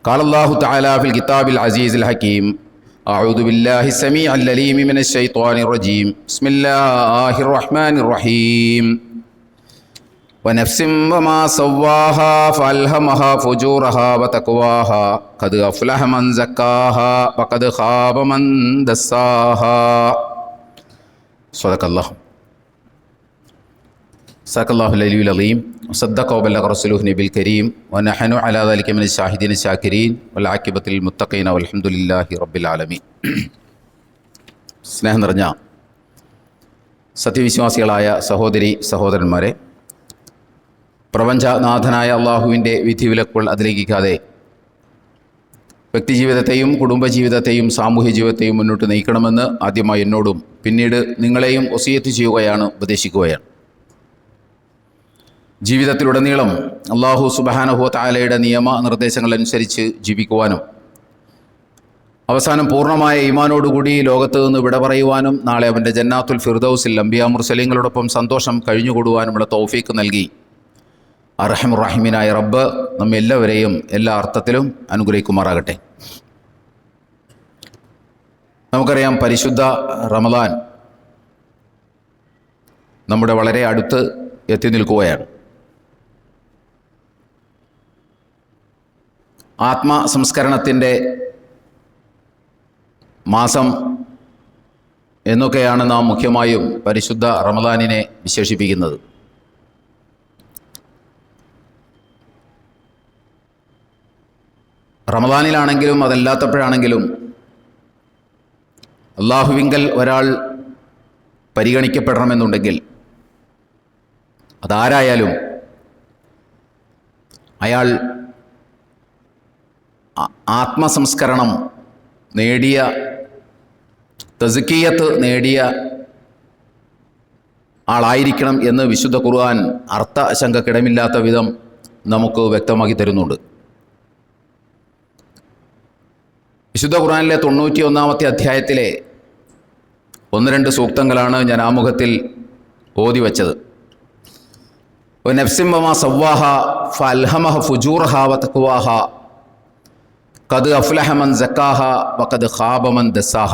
قال الله تعالى في الكتاب العزيز الحكيم أعوذ بالله السميع العليم من الشيطان الرجيم بسم الله الرحمن الرحيم ونفس وما سواها فألهمها فجورها وتقواها قد أفلح من زكاها وقد خاب من دساها صدق الله സദഖല്ലാഹുൽ അലിയുൽ അലീം വസദ്ദഖ വബല്ലഗ റസൂലുഹു Nabil Kareem വനഹ്നു അലാ ദാലിക മിനശ് ശാഹിദീന ശാകിരീൻ വൽ ആഖിബത്തുൽ മുത്തഖീന വൽഹംദുലില്ലാഹി റബ്ബിൽ ആലമീൻ. സ്നേഹം നിറഞ്ഞ സത്യവിശ്വാസികളായ സഹോദരി സഹോദരന്മാരെ, പ്രപഞ്ചനാഥനായ അള്ളാഹുവിൻ്റെ വിധിവിലക്കുകൾ അതിലംഘിക്കാതെ വ്യക്തിജീവിതത്തെയും കുടുംബജീവിതത്തെയും സാമൂഹ്യ ജീവിതത്തെയും മുന്നോട്ട് നയിക്കണമെന്ന് ആദ്യമായി എന്നോടും പിന്നീട് നിങ്ങളെയും വസിയത്ത് ചെയ്യുകയാണ്, ഉപദേശിക്കുകയാണ്. ജീവിതത്തിലുടനീളം അള്ളാഹു സുബ്ഹാനഹു വ തആലയുടെ നിയമ നിർദ്ദേശങ്ങളനുസരിച്ച് ജീവിക്കുവാനും അവസാനം പൂർണ്ണമായ ഈമാനോടുകൂടി ലോകത്ത് നിന്ന് വിട പറയുവാനും നാളെ അവൻ്റെ ജന്നാത്തുൽ ഫിർദൗസിൽ അംബിയാ മുർസലീങ്ങളോടൊപ്പം സന്തോഷം കഴിഞ്ഞുകൂടുവാനുമുള്ള തൗഫീക്ക് നൽകി അർഹമുർ റഹീമിനായ റബ്ബ് നമ്മെല്ലാവരെയും എല്ലാ അർത്ഥത്തിലും അനുഗ്രഹിക്കുമാറാകട്ടെ. നമുക്കറിയാം, പരിശുദ്ധ റമദാൻ നമ്മുടെ വളരെ അടുത്ത് എത്തി നിൽക്കുകയാണ്. ആത്മസംസ്കരണത്തിൻ്റെ മാസം എന്നൊക്കെയാണ് നാം മുഖ്യമായും പരിശുദ്ധ റമദാനിനെ വിശേഷിപ്പിക്കുന്നത്. റമദാനിലാണെങ്കിലും അതല്ലാത്തപ്പോഴാണെങ്കിലും അള്ളാഹുവിങ്കൽ ഒരാൾ പരിഗണിക്കപ്പെടണമെന്നുണ്ടെങ്കിൽ അതാരായാലും അയാൾ ആത്മസംസ്കരണം നേടിയ, തസ്കിയത്ത് നേടിയ ആളായിരിക്കണം എന്ന് വിശുദ്ധ ഖുർആൻ അർത്ഥശങ്കക്കിടമില്ലാത്ത വിധം നമുക്ക് വ്യക്തമാക്കി തരുന്നുണ്ട്. വിശുദ്ധ ഖുർആനിലെ 91-ാമത്തെ അധ്യായത്തിലെ 1-2 സൂക്തങ്ങളാണ് ഞാൻ ആമുഖത്തിൽ ഓതി വച്ചത്. വനഫ്സിൻ വമാ സവ്വാഹ ഫഅൽഹമഹ ഫുജൂറഹ വതഖ്വാഹ ഖദ് അഫ്ലഹ മൻ സക്കാഹ വഖദ് ഖാബ മൻ ദസ്സാഹ.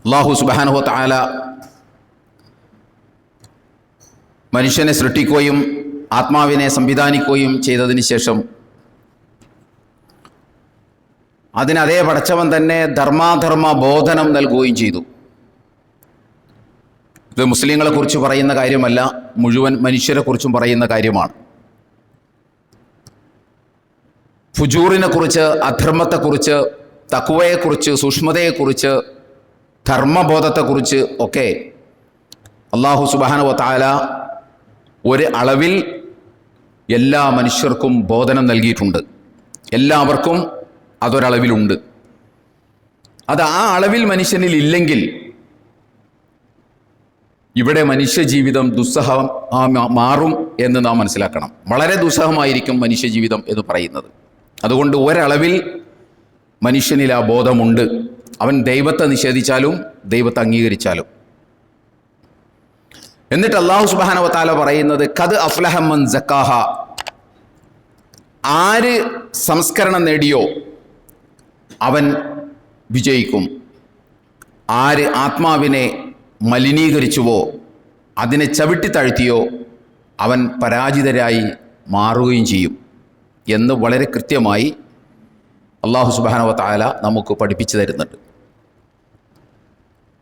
അല്ലാഹു സുബ്ഹാനഹു വ തആല മനുഷ്യനെ സൃഷ്ടിക്കുകയും ആത്മാവിനെ സംവിധാനിക്കുകയും ചെയ്തതിന് ശേഷം അതിന് അതേ പടച്ചവൻ തന്നെ ധർമാധർമ്മ ബോധനം നൽകുകയും ചെയ്തു. ഇത് മുസ്ലിങ്ങളെക്കുറിച്ച് പറയുന്ന കാര്യമല്ല, മുഴുവൻ മനുഷ്യരെക്കുറിച്ചും പറയുന്ന കാര്യമാണ്. ഫുജൂറിനെക്കുറിച്ച്, അധർമ്മത്തെക്കുറിച്ച്, തഖ്വയെക്കുറിച്ച്, സൂക്ഷ്മതയെക്കുറിച്ച്, ധർമ്മബോധത്തെക്കുറിച്ച് ഒക്കെ അല്ലാഹു സുബ്ഹാനഹു വ തആല ഒരു അളവിൽ എല്ലാ മനുഷ്യർക്കും ബോധനം നൽകിയിട്ടുണ്ട്. എല്ലാവർക്കും അതൊരളവിലുണ്ട്. അത് ആ അളവിൽ മനുഷ്യനിൽ ഇല്ലെങ്കിൽ ഇവിടെ മനുഷ്യജീവിതം ദുസ്സഹം മാറും എന്ന് നാം മനസ്സിലാക്കണം. വളരെ ദുസ്സഹമായിരിക്കും മനുഷ്യജീവിതം എന്ന് പറയുന്നത്. അതുകൊണ്ട് ഒരളവിൽ മനുഷ്യനിൽ ആ ബോധമുണ്ട്. അവൻ ദൈവത്തെ നിഷേധിച്ചാലും ദൈവത്തെ അംഗീകരിച്ചാലും. എന്നിട്ട് അല്ലാഹു സുബ്ഹാനഹു വ തആല പറയുന്നത് ഖദ് അഫ്ലഹ മൻ സക്കാഹ. ആര് സംസ്കരണം നേടിയോ അവൻ വിജയിക്കും. ആര് ആത്മാവിനെ മലിനീകരിച്ചുവോ, അതിനെ ചവിട്ടിത്താഴ്ത്തിയോ, അവൻ പരാജിതരായി മാറുകയും ചെയ്യും എന്ന് വളരെ കൃത്യമായി അല്ലാഹു സുബ്ഹാനഹു വ തആല നമുക്ക് പഠിപ്പിച്ചു തരുന്നുണ്ട്.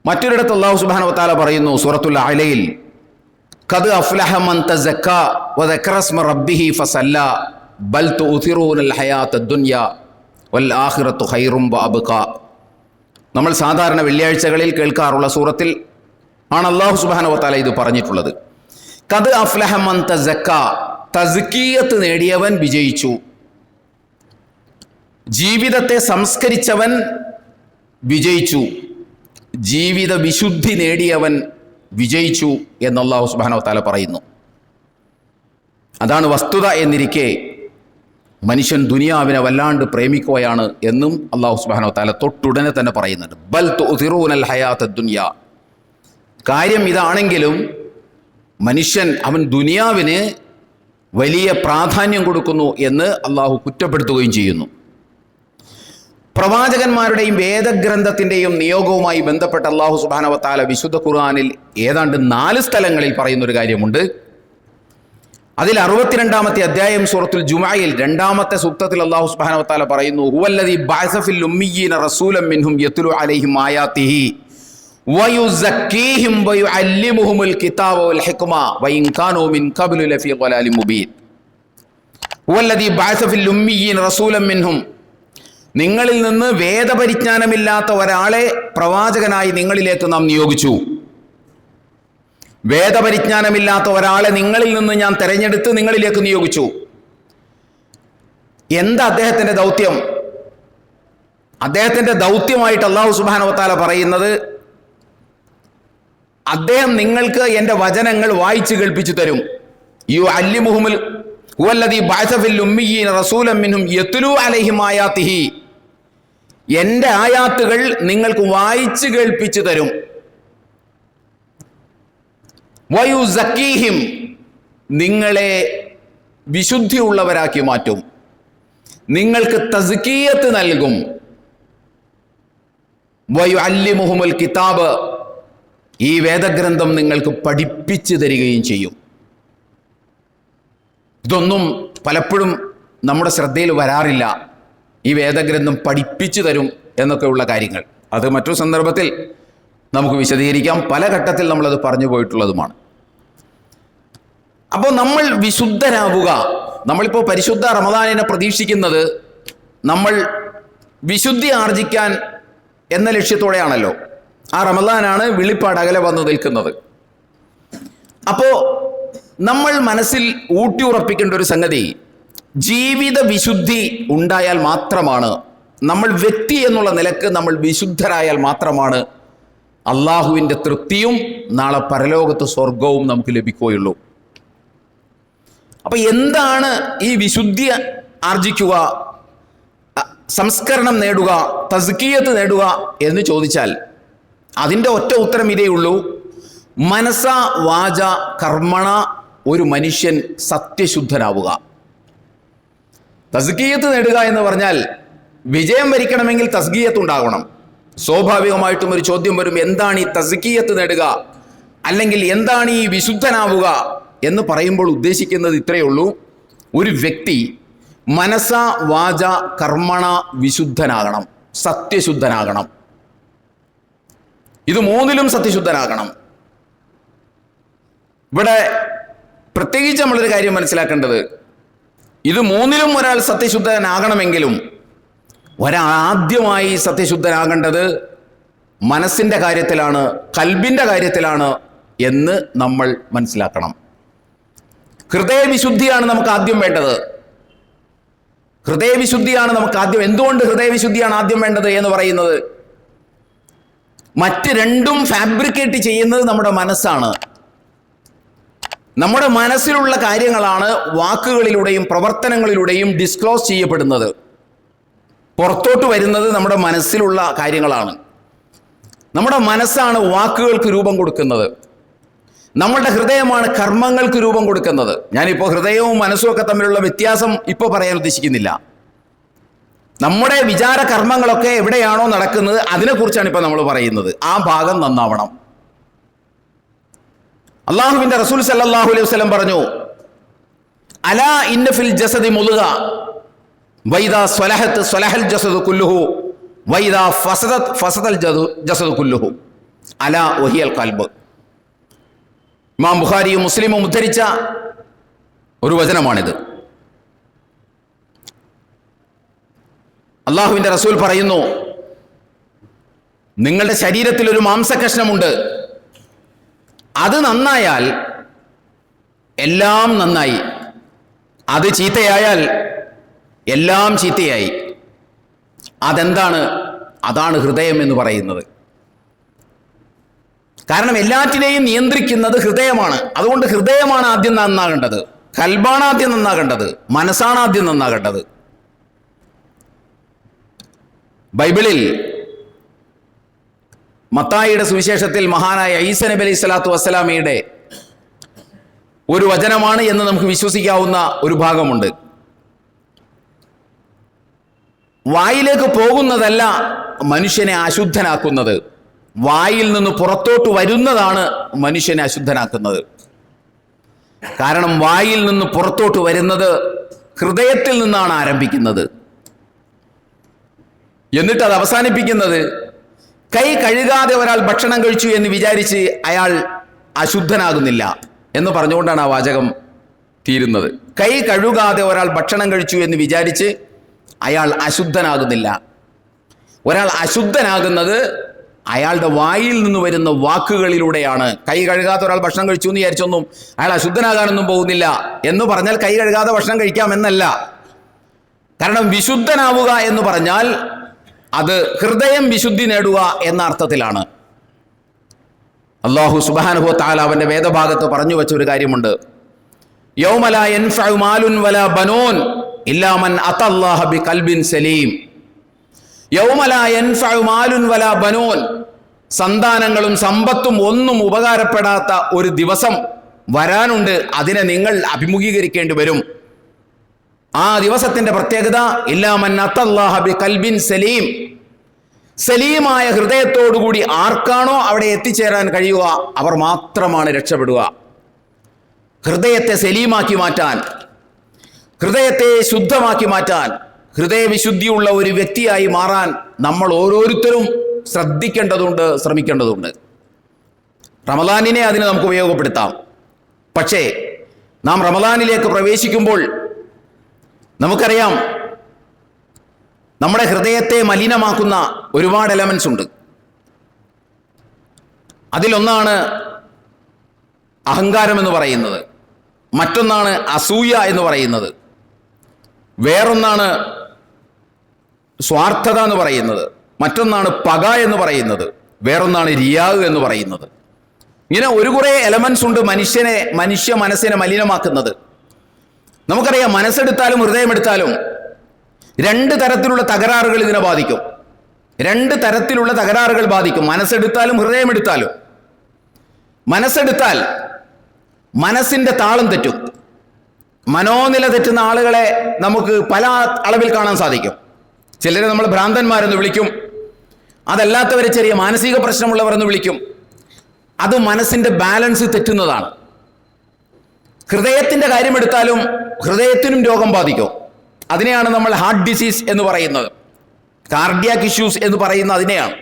മറ്റൊരിടത്ത് അല്ലാഹു സുബ്ഹാനഹു വ തആല പറയുന്നു സൂറത്തുൽ അഅലയിൽ ഖദ് അഫ്ലഹ മൻ തസക്ക വദക്കറ സ്മ റബ്ബിഹി ഫസല്ല ബൽ തുഉതിറൂനൽ ഹയാത്തദ് ദുനിയ വൽ ആഖിറത്തു ഖൈറും വഅബ്ഖ. നമ്മൾ സാധാരണ വെള്ളിയാഴ്ചകളിൽ കേൾക്കാറുള്ള സൂറത്തിൽ ആണ് അല്ലാഹു സുബ്ഹാനഹു വ തആല ഇത് പറഞ്ഞിട്ടുള്ളത്. ഖദ് അഫ്ലഹ മൻ തസക്ക, തസ്കിയത്ത് നേടിയവൻ വിജയിച്ചു. ജീവിതത്തെ സംസ്കരിച്ചവൻ വിജയിച്ചു. ജീവിത വിശുദ്ധി നേടിയവൻ വിജയിച്ചു എന്ന് അല്ലാഹു സുബ്ഹാനഹു വ തആല പറയുന്നു. അതാണ് വസ്തുത എന്നിരിക്കെ മനുഷ്യൻ ദുനിയാവിനെ വല്ലാണ്ട് പ്രേമിക്കുകയാണ് എന്നും അല്ലാഹു സുബ്ഹാനഹു വ തആല തൊട്ടുടനെ തന്നെ പറയുന്നുണ്ട്. ബൽ തുഉതിറൂനൽ ഹയാത്തദ് ദുനിയ. കാര്യം ഇതാണെങ്കിലും മനുഷ്യൻ അവൻ ദുനിയാവിന് വലിയ പ്രാധാന്യം കൊടുക്കുന്നു എന്ന് അള്ളാഹു കുറ്റപ്പെടുത്തുകയും ചെയ്യുന്നു. പ്രവാചകന്മാരുടെയും വേദഗ്രന്ഥത്തിൻ്റെയും നിയോഗവുമായി ബന്ധപ്പെട്ട് അള്ളാഹു സുബ്ഹാനഹു വ തആല വിശുദ്ധ ഖുർആനിൽ ഏതാണ്ട് 4 സ്ഥലങ്ങളിൽ പറയുന്നൊരു കാര്യമുണ്ട്. അതിൽ 62-ാമത്തെ അധ്യായം സൂറത്തുൽ ജുമുഅയിൽ 2-ാമത്തെ സൂക്തത്തിൽ അള്ളാഹു സുബ്ഹാനഹു വ തആല പറയുന്നു, ഹുവല്ലദീ ബഅസ ഫിൽ ഉമ്മിയ്യീന റസൂലൻ മിൻഹും യത്ലു അലൈഹിം ആയാതിഹി വയുസക്കീഹിം വയുഅല്ലിമുഹുൽ കിതാബ വൽ ഹിക്മ വഇൻ കാനൂ മിൻ ഖബ്ലു ലഫീ ളലാലിൻ മുബീൻ. ഹുവല്ലദീ ബഅസ ഫിൽ ഉമ്മിയ്യീന റസൂലൻ മിൻഹും, നിങ്ങളിൽ നിന്ന് വേദപരിജ്ഞാനമില്ലാത്ത ഒരാളെ പ്രവാചകനായി നിങ്ങളിലേക്ക് നാം നിയോഗിച്ചു. വേദപരിജ്ഞാനമില്ലാത്ത ഒരാളെ നിങ്ങളിൽ നിന്ന് ഞാൻ തെരഞ്ഞെടുത്ത് നിങ്ങളിലേക്ക് നിയോഗിച്ചു. എന്താ അദ്ദേഹത്തിന്റെ ദൗത്യം? അദ്ദേഹത്തിന്റെ ദൗത്യമായിട്ട് അല്ലാഹു സുബ്ഹാനഹു വ തആല പറയുന്നത്, അദ്ദേഹം നിങ്ങൾക്ക് എൻ്റെ വചനങ്ങൾ വായിച്ചു കേൾപ്പിച്ചു തരും. യുഅല്ലിമുഹുൽ ഹുവല്ലദീ ബഅസ ഫിൽ ഉമ്മിയ്യീന റസൂലൻ മിൻഹും യത്ലു അലൈഹിം ആയാതിഹി, എൻ്റെ ആയാത്തുകൾ നിങ്ങൾക്ക് വായിച്ചു കേൾപ്പിച്ചു തരും. വയുസക്കീഹിം, നിങ്ങളെ വിശുദ്ധിയുള്ളവരാക്കി മാറ്റും. നിങ്ങൾക്ക് തസ്കിയത്ത് നൽകും. വയുഅല്ലിമുഹുൽ കിതാബ്, ഈ വേദഗ്രന്ഥം നിങ്ങൾക്ക് പഠിപ്പിച്ചു തരികയും ചെയ്യും. ഇതൊന്നും പലപ്പോഴും നമ്മുടെ ശ്രദ്ധയിൽ വരാറില്ല. ഈ വേദഗ്രന്ഥം പഠിപ്പിച്ചു തരും എന്നൊക്കെയുള്ള കാര്യങ്ങൾ അത് മറ്റൊരു സന്ദർഭത്തിൽ നമുക്ക് വിശദീകരിക്കാം. പല ഘട്ടത്തിൽ നമ്മളത് പറഞ്ഞു പോയിട്ടുള്ളതുമാണ്. അപ്പോൾ നമ്മൾ വിശുദ്ധരാവുക, നമ്മളിപ്പോൾ പരിശുദ്ധ റമദാനിനെ പ്രതീക്ഷിക്കുന്നത് നമ്മൾ വിശുദ്ധി ആർജിക്കാൻ എന്ന ലക്ഷ്യത്തോടെയാണല്ലോ. ആ റമദാനാണ് വെളിപ്പാടകലെ വന്നു നിൽക്കുന്നത്. അപ്പോൾ നമ്മൾ മനസ്സിൽ ഊട്ടിയുറപ്പിക്കേണ്ട ഒരു സംഗതി, ജീവിത വിശുദ്ധി ഉണ്ടായാൽ മാത്രമാണ്, നമ്മൾ വ്യക്തി എന്നുള്ള നിലക്ക് നമ്മൾ വിശുദ്ധരായാൽ മാത്രമാണ് അള്ളാഹുവിൻ്റെ തൃപ്തിയും നാളെ പരലോകത്ത് സ്വർഗവും നമുക്ക് ലഭിക്കുകയുള്ളൂ. അപ്പൊ എന്താണ് ഈ വിശുദ്ധി ആർജിക്കുക, സംസ്കരണം നേടുക, തസ്കിയത്ത് നേടുക എന്ന് ചോദിച്ചാൽ അതിൻ്റെ ഒറ്റ ഉത്തരം ഇതേ ഉള്ളൂ: മനസ വാച കർമ്മണ ഒരു മനുഷ്യൻ സത്യശുദ്ധനാവുക. തസ്കിയത്ത് നേടുക എന്ന് പറഞ്ഞാൽ വിജയം വരിക്കണമെങ്കിൽ തസ്കിയത്ത് ഉണ്ടാകണം. സ്വാഭാവികമായിട്ടും ഒരു ചോദ്യം വരും, എന്താണ് ഈ തസ്കിയത്ത് നേടുക, അല്ലെങ്കിൽ എന്താണ് ഈ വിശുദ്ധനാവുക എന്ന് പറയുമ്പോൾ ഉദ്ദേശിക്കുന്നത് ഇത്രയേ ഉള്ളൂ: ഒരു വ്യക്തി മനസ വാച കർമ്മണ വിശുദ്ധനാകണം, സത്യശുദ്ധനാകണം. ഇത് മൂന്നിലും സത്യശുദ്ധനാകണം. ഇവിടെ പ്രത്യേകിച്ച് നമ്മളൊരു കാര്യം മനസ്സിലാക്കേണ്ടത്, ഇത് മൂന്നിലും ഒരാൾ സത്യശുദ്ധനാകണമെങ്കിലും ഒരാദ്യമായി സത്യശുദ്ധനാകേണ്ടത് മനസ്സിൻ്റെ കാര്യത്തിലാണ്, കൽബിൻ്റെ കാര്യത്തിലാണ് എന്ന് നമ്മൾ മനസ്സിലാക്കണം. ഹൃദയവിശുദ്ധിയാണ് നമുക്ക് ആദ്യം വേണ്ടത്. ഹൃദയവിശുദ്ധിയാണ് നമുക്ക് ആദ്യം. എന്തുകൊണ്ട് ഹൃദയവിശുദ്ധിയാണ് ആദ്യം വേണ്ടത് എന്ന് പറയുന്നത്, മറ്റ് രണ്ടും ഫാബ്രിക്കേറ്റ് ചെയ്യുന്നത് നമ്മുടെ മനസ്സാണ്. നമ്മുടെ മനസ്സിലുള്ള കാര്യങ്ങളാണ് വാക്കുകളിലൂടെയും പ്രവർത്തനങ്ങളിലൂടെയും ഡിസ്ക്ലോസ് ചെയ്യപ്പെടുന്നത്. പുറത്തോട്ട് വരുന്നത് നമ്മുടെ മനസ്സിലുള്ള കാര്യങ്ങളാണ്. നമ്മുടെ മനസ്സാണ് വാക്കുകൾക്ക് രൂപം കൊടുക്കുന്നത്. നമ്മളുടെ ഹൃദയമാണ് കർമ്മങ്ങൾക്ക് രൂപം കൊടുക്കുന്നത്. ഞാനിപ്പോൾ ഹൃദയവും മനസ്സും ഒക്കെ തമ്മിലുള്ള വ്യത്യാസം ഇപ്പോൾ പറയാൻ ഉദ്ദേശിക്കുന്നില്ല. നമ്മുടെ വിചാര കർമ്മങ്ങളൊക്കെ എവിടെയാണോ നടക്കുന്നത് അതിനെക്കുറിച്ചാണ് ഇപ്പോൾ നമ്മൾ പറയുന്നത്. ആ ഭാഗം നന്നാവണം. അള്ളാഹുവിന്റെ റസൂൽ സല്ലല്ലാഹു അലൈഹി വസല്ലം പറഞ്ഞു, അലാ ഇന്ന ഫിൽ ജസദി മുദ്ഗ വൈദാ സ്വലഹത് സ്വലഹൽ ജസദു കുല്ലുഹു വൈദാ ഫസദത് ഫസദൽ ജസദു കുല്ലുഹു അലാ വഹിയൽ ഖൽബ്. ഇമാം ബുഖാരിയും മുസ്ലിമും ഉദ്ധരിച്ച ഒരു വചനമാണിത്. അള്ളാഹുവിന്റെ റസൂൽ പറയുന്നു, നിങ്ങളുടെ ശരീരത്തിൽ ഒരു മാംസകഷ്ണമുണ്ട്, അത് നന്നായാൽ എല്ലാം നന്നായി, അത് ചീത്തയായാൽ എല്ലാം ചീത്തയായി. അതെന്താണ്? അതാണ് ഹൃദയം എന്ന് പറയുന്നത്. കാരണം എല്ലാറ്റിനെയും നിയന്ത്രിക്കുന്നത് ഹൃദയമാണ്. അതുകൊണ്ട് ഹൃദയമാണ് ആദ്യം നന്നാകേണ്ടത്, കൽബാണ് ആദ്യം നന്നാകേണ്ടത്, മനസ്സാണ് ആദ്യം നന്നാകേണ്ടത്. ബൈബിളിൽ മത്തായിയുടെ സുവിശേഷത്തിൽ മഹാനായ ഈസ നബി അലൈഹി സ്വലാത്തു വസ്സലാമയുടെ ഒരു വചനമാണ് എന്ന് നമുക്ക് വിശ്വസിക്കാവുന്ന ഒരു ഭാഗമുണ്ട്. വായിലേക്ക് പോകുന്നതല്ല മനുഷ്യനെ അശുദ്ധനാക്കുന്നത്, വായിൽ നിന്ന് പുറത്തോട്ട് വരുന്നതാണ് മനുഷ്യനെ അശുദ്ധനാക്കുന്നത്. കാരണം വായിൽ നിന്ന് പുറത്തോട്ട് വരുന്നത് ഹൃദയത്തിൽ നിന്നാണ് ആരംഭിക്കുന്നത്. എന്നിട്ട് അത് അവസാനിപ്പിക്കുന്നത് കൈ കഴുകാതെ ഒരാൾ ഭക്ഷണം കഴിച്ചു എന്ന് വിചാരിച്ച് അയാൾ അശുദ്ധനാകുന്നില്ല എന്ന് പറഞ്ഞുകൊണ്ടാണ് ആ വാചകം തീരുന്നത്. കൈ കഴുകാതെ ഒരാൾ ഭക്ഷണം കഴിച്ചു എന്ന് വിചാരിച്ച് അയാൾ അശുദ്ധനാകുന്നില്ല. ഒരാൾ അശുദ്ധനാകുന്നത് അയാളുടെ വായിൽ നിന്ന് വരുന്ന വാക്കുകളിലൂടെയാണ്. കൈ കഴുകാതെ ഒരാൾ ഭക്ഷണം കഴിച്ചു എന്ന് വിചാരിച്ചൊന്നും അയാൾ അശുദ്ധനാകാനൊന്നും പോകുന്നില്ല എന്ന് പറഞ്ഞാൽ കൈ കഴുകാതെ ഭക്ഷണം കഴിക്കാമെന്നല്ല. കാരണം വിശുദ്ധനാവുക എന്ന് പറഞ്ഞാൽ അത് ഹൃദയം വിശുദ്ധി നേടുക എന്ന അർത്ഥത്തിലാണ്. അല്ലാഹു സുബ്ഹാനഹു വ തആല അവന്റെ വേദഭാഗത്ത് പറഞ്ഞു വെച്ച ഒരു കാര്യമുണ്ട്. യൗമ ലാ യൻഫഉ മാലുൻ വലാ ബനൂൻ ഇല്ലാ മൻ അത്തല്ലാഹ ബിഖൽബിൻ സലീം. യൗമ ലാ യൻഫഉ മാലുൻ വലാ ബനൂൻ, സന്താനങ്ങളും സമ്പത്തും ഒന്നും ഉപകാരപ്പെടാത്ത ഒരു ദിവസം വരാനുണ്ട്. അതിനെ നിങ്ങൾ അഭിമുഖീകരിക്കേണ്ടി വരും. ആ ദിവസത്തിന്റെ പ്രത്യേകത ഇല്ലാ മൻ അത്തല്ലാഹ ബിഖൽബിൻ സലീം, സലീമായ ഹൃദയത്തോടുകൂടി ആർക്കാണോ അവിടെ എത്തിച്ചേരാൻ കഴിയുക അവർ മാത്രമാണ് രക്ഷപ്പെടുക. ഹൃദയത്തെ സലീമാക്കി മാറ്റാൻ, ഹൃദയത്തെ ശുദ്ധമാക്കി മാറ്റാൻ, ഹൃദയവിശുദ്ധിയുള്ള ഒരു വ്യക്തിയായി മാറാൻ നമ്മൾ ഓരോരുത്തരും ശ്രദ്ധിക്കേണ്ടതുണ്ട്, ശ്രമിക്കേണ്ടതുണ്ട്. റമദാനിനെ അതിന് നമുക്ക് ഉപയോഗപ്പെടുത്താം. പക്ഷേ നാം റമദാനിലേക്ക് പ്രവേശിക്കുമ്പോൾ നമുക്കറിയാം നമ്മുടെ ഹൃദയത്തെ മലിനമാക്കുന്ന ഒരുപാട് എലമെന്റ്സ് ഉണ്ട്. അതിലൊന്നാണ് അഹങ്കാരം എന്ന് പറയുന്നത്, മറ്റൊന്നാണ് അസൂയ എന്ന് പറയുന്നത്, വേറൊന്നാണ് സ്വാർത്ഥത എന്ന് പറയുന്നത്, മറ്റൊന്നാണ് പക എന്ന് പറയുന്നത്, വേറൊന്നാണ് റിയാവ് എന്ന് പറയുന്നത്. ഇങ്ങനെ ഒരു കുറേ എലമെന്റ്സ് ഉണ്ട് മനുഷ്യ മനസ്സിനെ മലിനമാക്കുന്നത്. നമുക്കറിയാം മനസ്സെടുത്താലും ഹൃദയമെടുത്താലും രണ്ട് തരത്തിലുള്ള തകരാറുകൾ ഇതിനെ ബാധിക്കും. രണ്ട് തരത്തിലുള്ള തകരാറുകൾ ബാധിക്കും മനസ്സെടുത്താലും ഹൃദയമെടുത്താലും. മനസ്സെടുത്താൽ മനസ്സിന്റെ താളം തെറ്റും. മനോനില തെറ്റുന്ന ആളുകളെ നമുക്ക് പല അളവിൽ കാണാൻ സാധിക്കും. ചിലരെ നമ്മൾ ഭ്രാന്തന്മാരെന്ന് വിളിക്കും, അതല്ലാത്തവരെ ചെറിയ മാനസിക പ്രശ്നമുള്ളവരെന്ന് വിളിക്കും. അത് മനസ്സിന്റെ ബാലൻസ് തെറ്റുന്നതാണ്. ഹൃദയത്തിന്റെ കാര്യമെടുത്താലും ഹൃദയത്തിനും രോഗം ബാധിക്കും. അതിനെയാണ് നമ്മൾ ഹാർട്ട് ഡിസീസ് എന്ന് പറയുന്നത്, കാർഡിയാക് ഇഷ്യൂസ് എന്ന് പറയുന്ന അതിനെയാണ്.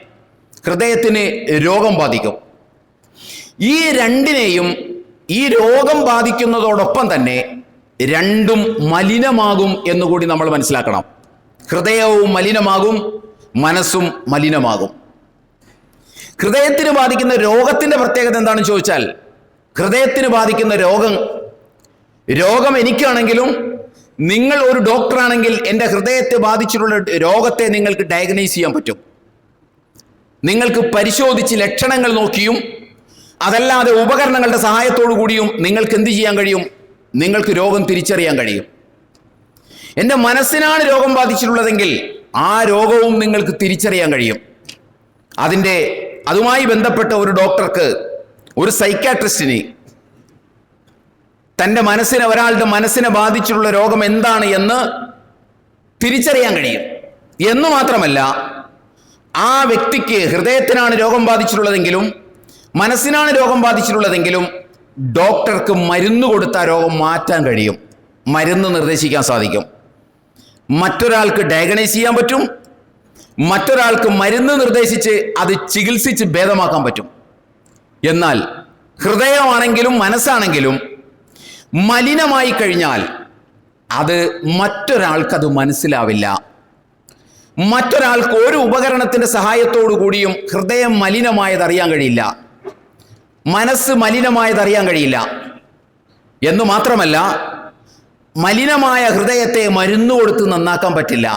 ഹൃദയത്തിന് രോഗം ബാധിക്കും. ഈ രണ്ടിനെയും, ഈ രോഗം ബാധിക്കുന്നതോടൊപ്പം തന്നെ രണ്ടും മലിനമാകും എന്നുകൂടി നമ്മൾ മനസ്സിലാക്കണം. ഹൃദയവും മലിനമാകും, മനസ്സും മലിനമാകും. ഹൃദയത്തിന് ബാധിക്കുന്ന രോഗത്തിന്റെ പ്രത്യേകത എന്താണെന്ന് ചോദിച്ചാൽ, ഹൃദയത്തിന് ബാധിക്കുന്ന രോഗം എനിക്കാണെങ്കിലും നിങ്ങൾ ഒരു ഡോക്ടറാണെങ്കിൽ എൻ്റെ ഹൃദയത്തെ ബാധിച്ചിട്ടുള്ള രോഗത്തെ നിങ്ങൾക്ക് ഡയഗ്നൈസ് ചെയ്യാൻ പറ്റും. നിങ്ങൾക്ക് പരിശോധിച്ച് ലക്ഷണങ്ങൾ നോക്കിയും അതല്ലാതെ ഉപകരണങ്ങളുടെ സഹായത്തോടു കൂടിയും നിങ്ങൾക്ക് എന്ത് ചെയ്യാൻ കഴിയും? നിങ്ങൾക്ക് രോഗം തിരിച്ചറിയാൻ കഴിയും. എൻ്റെ മനസ്സിനാണ് രോഗം ബാധിച്ചിട്ടുള്ളതെങ്കിൽ ആ രോഗവും നിങ്ങൾക്ക് തിരിച്ചറിയാൻ കഴിയും. അതുമായി ബന്ധപ്പെട്ട ഒരു ഡോക്ടർക്ക്, ഒരു സൈക്കാട്രിസ്റ്റിന് ഒരാളുടെ മനസ്സിനെ ബാധിച്ചിട്ടുള്ള രോഗം എന്താണ് എന്ന് തിരിച്ചറിയാൻ കഴിയും. എന്നു മാത്രമല്ല, ആ വ്യക്തിക്ക് ഹൃദയത്തിനാണ് രോഗം ബാധിച്ചിട്ടുള്ളതെങ്കിലും മനസ്സിനാണ് രോഗം ബാധിച്ചിട്ടുള്ളതെങ്കിലും ഡോക്ടർക്ക് മരുന്ന് കൊടുത്ത രോഗം മാറ്റാൻ കഴിയും, മരുന്ന് നിർദ്ദേശിക്കാൻ സാധിക്കും. മറ്റൊരാൾക്ക് ഡയഗ്നൈസ് ചെയ്യാൻ പറ്റും, മറ്റൊരാൾക്ക് മരുന്ന് നിർദ്ദേശിച്ച് അത് ചികിത്സിച്ച് ഭേദമാക്കാൻ പറ്റും. എന്നാൽ ഹൃദയമാണെങ്കിലും മനസ്സാണെങ്കിലും മലിനമായി കഴിഞ്ഞാൽ അത് മറ്റൊരാൾക്കത് മനസ്സിലാവില്ല. മറ്റൊരാൾക്ക് ഒരു ഉപകരണത്തിന്റെ സഹായത്തോടു കൂടിയും ഹൃദയം മലിനമായത് അറിയാൻ കഴിയില്ല, മനസ്സ് മലിനമായത് അറിയാൻ കഴിയില്ല. എന്നു മാത്രമല്ല, മലിനമായ ഹൃദയത്തെ മരുന്ന് കൊടുത്ത് നന്നാക്കാൻ പറ്റില്ല.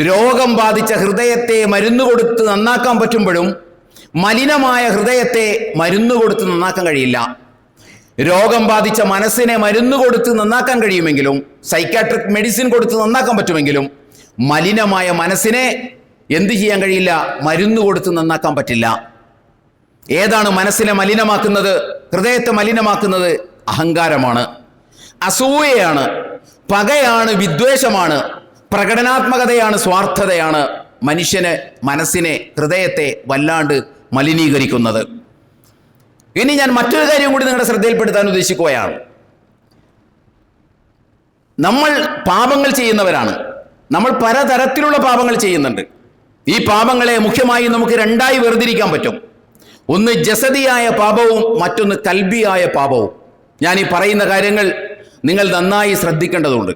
രോഗം ബാധിച്ച ഹൃദയത്തെ മരുന്ന് കൊടുത്ത് നന്നാക്കാൻ പറ്റുമ്പോഴും മലിനമായ ഹൃദയത്തെ മരുന്ന് കൊടുത്ത് നന്നാക്കാൻ കഴിയില്ല. രോഗം ബാധിച്ച മനസ്സിനെ മരുന്ന് കൊടുത്ത് നന്നാക്കാൻ കഴിയുമെങ്കിലും, സൈക്കാട്രിക് മെഡിസിൻ കൊടുത്ത് നന്നാക്കാൻ പറ്റുമെങ്കിലും മലിനമായ മനസ്സിനെ എന്ത് ചെയ്യാൻ കഴിയില്ല? മരുന്ന് കൊടുത്ത് നന്നാക്കാൻ പറ്റില്ല. ഏതാണ് മനസ്സിനെ മലിനമാക്കുന്നത്, ഹൃദയത്തെ മലിനമാക്കുന്നത്? അഹങ്കാരമാണ്, അസൂയയാണ്, പകയാണ്, വിദ്വേഷമാണ്, പ്രകടനാത്മകതയാണ്, സ്വാർത്ഥതയാണ് മനുഷ്യന് മനസ്സിനെ, ഹൃദയത്തെ വല്ലാണ്ട് മലിനീകരിക്കുന്നത്. ഇനി ഞാൻ മറ്റൊരു കാര്യം കൂടി നിങ്ങളുടെ ശ്രദ്ധയിൽപ്പെടുത്താൻ ഉദ്ദേശിക്കുകയാണ്. നമ്മൾ പാപങ്ങൾ ചെയ്യുന്നവരാണ്. നമ്മൾ പലതരത്തിലുള്ള പാപങ്ങൾ ചെയ്യുന്നുണ്ട്. ഈ പാപങ്ങളെ മുഖ്യമായി നമുക്ക് രണ്ടായി വേർതിരിക്കാൻ പറ്റും. ഒന്ന് ജസദിയായ പാപവും മറ്റൊന്ന് കൽബിയായ പാപവും. ഞാൻ ഈ പറയുന്ന കാര്യങ്ങൾ നിങ്ങൾ നന്നായി ശ്രദ്ധിക്കേണ്ടതുണ്ട്.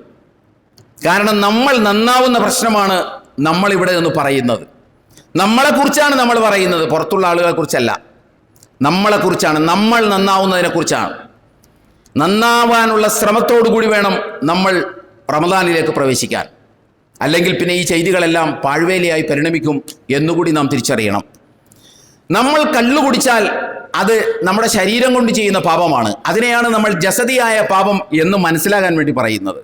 കാരണം നമ്മൾ നന്നാവുന്ന പ്രശ്നമാണ് നമ്മളിവിടെ നിന്ന് പറയുന്നത്. നമ്മളെക്കുറിച്ചാണ് നമ്മൾ പറയുന്നത്, പുറത്തുള്ള ആളുകളെ കുറിച്ചല്ല. നമ്മളെക്കുറിച്ചാണ്, നമ്മൾ നന്നാവുന്നതിനെ കുറിച്ചാണ്. നന്നാവാനുള്ള ശ്രമത്തോടു കൂടി വേണം നമ്മൾ റമദാനിലേക്ക് പ്രവേശിക്കാൻ. അല്ലെങ്കിൽ പിന്നെ ഈ ചെയ്തികളെല്ലാം പാഴ്വേലയായി പരിണമിക്കും എന്നുകൂടി നാം തിരിച്ചറിയണം. നമ്മൾ കള്ളു കുടിച്ചാൽ അത് നമ്മുടെ ശരീരം കൊണ്ട് ചെയ്യുന്ന പാപമാണ്. അതിനെയാണ് നമ്മൾ ജസദിയായ പാപം എന്ന് മനസ്സിലാകാൻ വേണ്ടി പറയുന്നത്.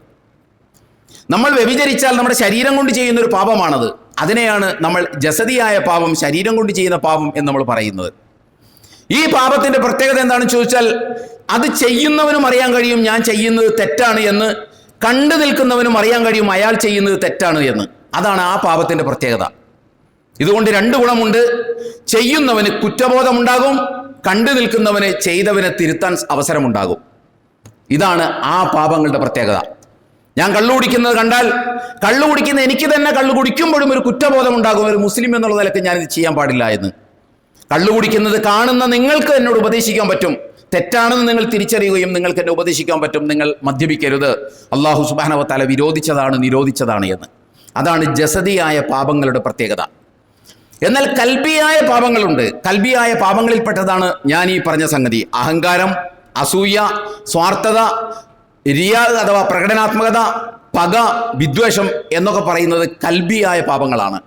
നമ്മൾ വ്യഭിചരിച്ചാൽ നമ്മുടെ ശരീരം കൊണ്ട് ചെയ്യുന്ന ഒരു പാപമാണത്. അതിനെയാണ് നമ്മൾ ജസദിയായ പാപം, ശരീരം കൊണ്ട് ചെയ്യുന്ന പാപം എന്ന് നമ്മൾ പറയുന്നത്. ഈ പാപത്തിന്റെ പ്രത്യേകത എന്താണെന്ന് ചോദിച്ചാൽ, അത് ചെയ്യുന്നവനും അറിയാൻ കഴിയും ഞാൻ ചെയ്യുന്നത് തെറ്റാണ് എന്ന്, കണ്ടു നിൽക്കുന്നവനും അറിയാൻ കഴിയും അയാൾ ചെയ്യുന്നത് തെറ്റാണ് എന്ന്. അതാണ് ആ പാപത്തിന്റെ പ്രത്യേകത. ഇതുകൊണ്ട് രണ്ട് ഗുണമുണ്ട്. ചെയ്യുന്നവന് കുറ്റബോധമുണ്ടാകും, കണ്ടു നിൽക്കുന്നവന് ചെയ്തവനെ തിരുത്താൻ അവസരമുണ്ടാകും. ഇതാണ് ആ പാപങ്ങളുടെ പ്രത്യേകത. ഞാൻ കള്ളു കുടിക്കുന്നത് കണ്ടാൽ, കള്ളു കുടിക്കുന്ന എനിക്ക് തന്നെ കള്ളു കുടിക്കുമ്പോഴും ഒരു കുറ്റബോധം ഉണ്ടാകും, ഒരു മുസ്ലിം എന്നുള്ള നിലയ്ക്ക് ഞാനിത് ചെയ്യാൻ പാടില്ല എന്ന്. കള്ളു കുടിക്കുന്നത് കാണുന്ന നിങ്ങൾക്ക് എന്നോട് ഉപദേശിക്കാൻ പറ്റും, തെറ്റാണെന്ന് നിങ്ങൾ തിരിച്ചറിയുകയും നിങ്ങൾക്ക് എന്നെ ഉപദേശിക്കാൻ പറ്റും, നിങ്ങൾ മദ്യപിക്കരുത്, അള്ളാഹു സുബ്ഹാനഹു വ തആല വിരോധിച്ചതാണ്, നിരോധിച്ചതാണ് എന്ന്. അതാണ് ജസദിയായ പാപങ്ങളുടെ പ്രത്യേകത. എന്നാൽ കൽബിയായ പാപങ്ങളുണ്ട്. കൽബിയായ പാപങ്ങളിൽപ്പെട്ടതാണ് ഞാൻ ഈ പറഞ്ഞ സംഗതി. അഹങ്കാരം, അസൂയ, സ്വാർത്ഥത, റിയ അഥവാ പ്രകടനാത്മകത, പക, വിദ്വേഷം എന്നൊക്കെ പറയുന്നത് കൽബിയായ പാപങ്ങളാണ്.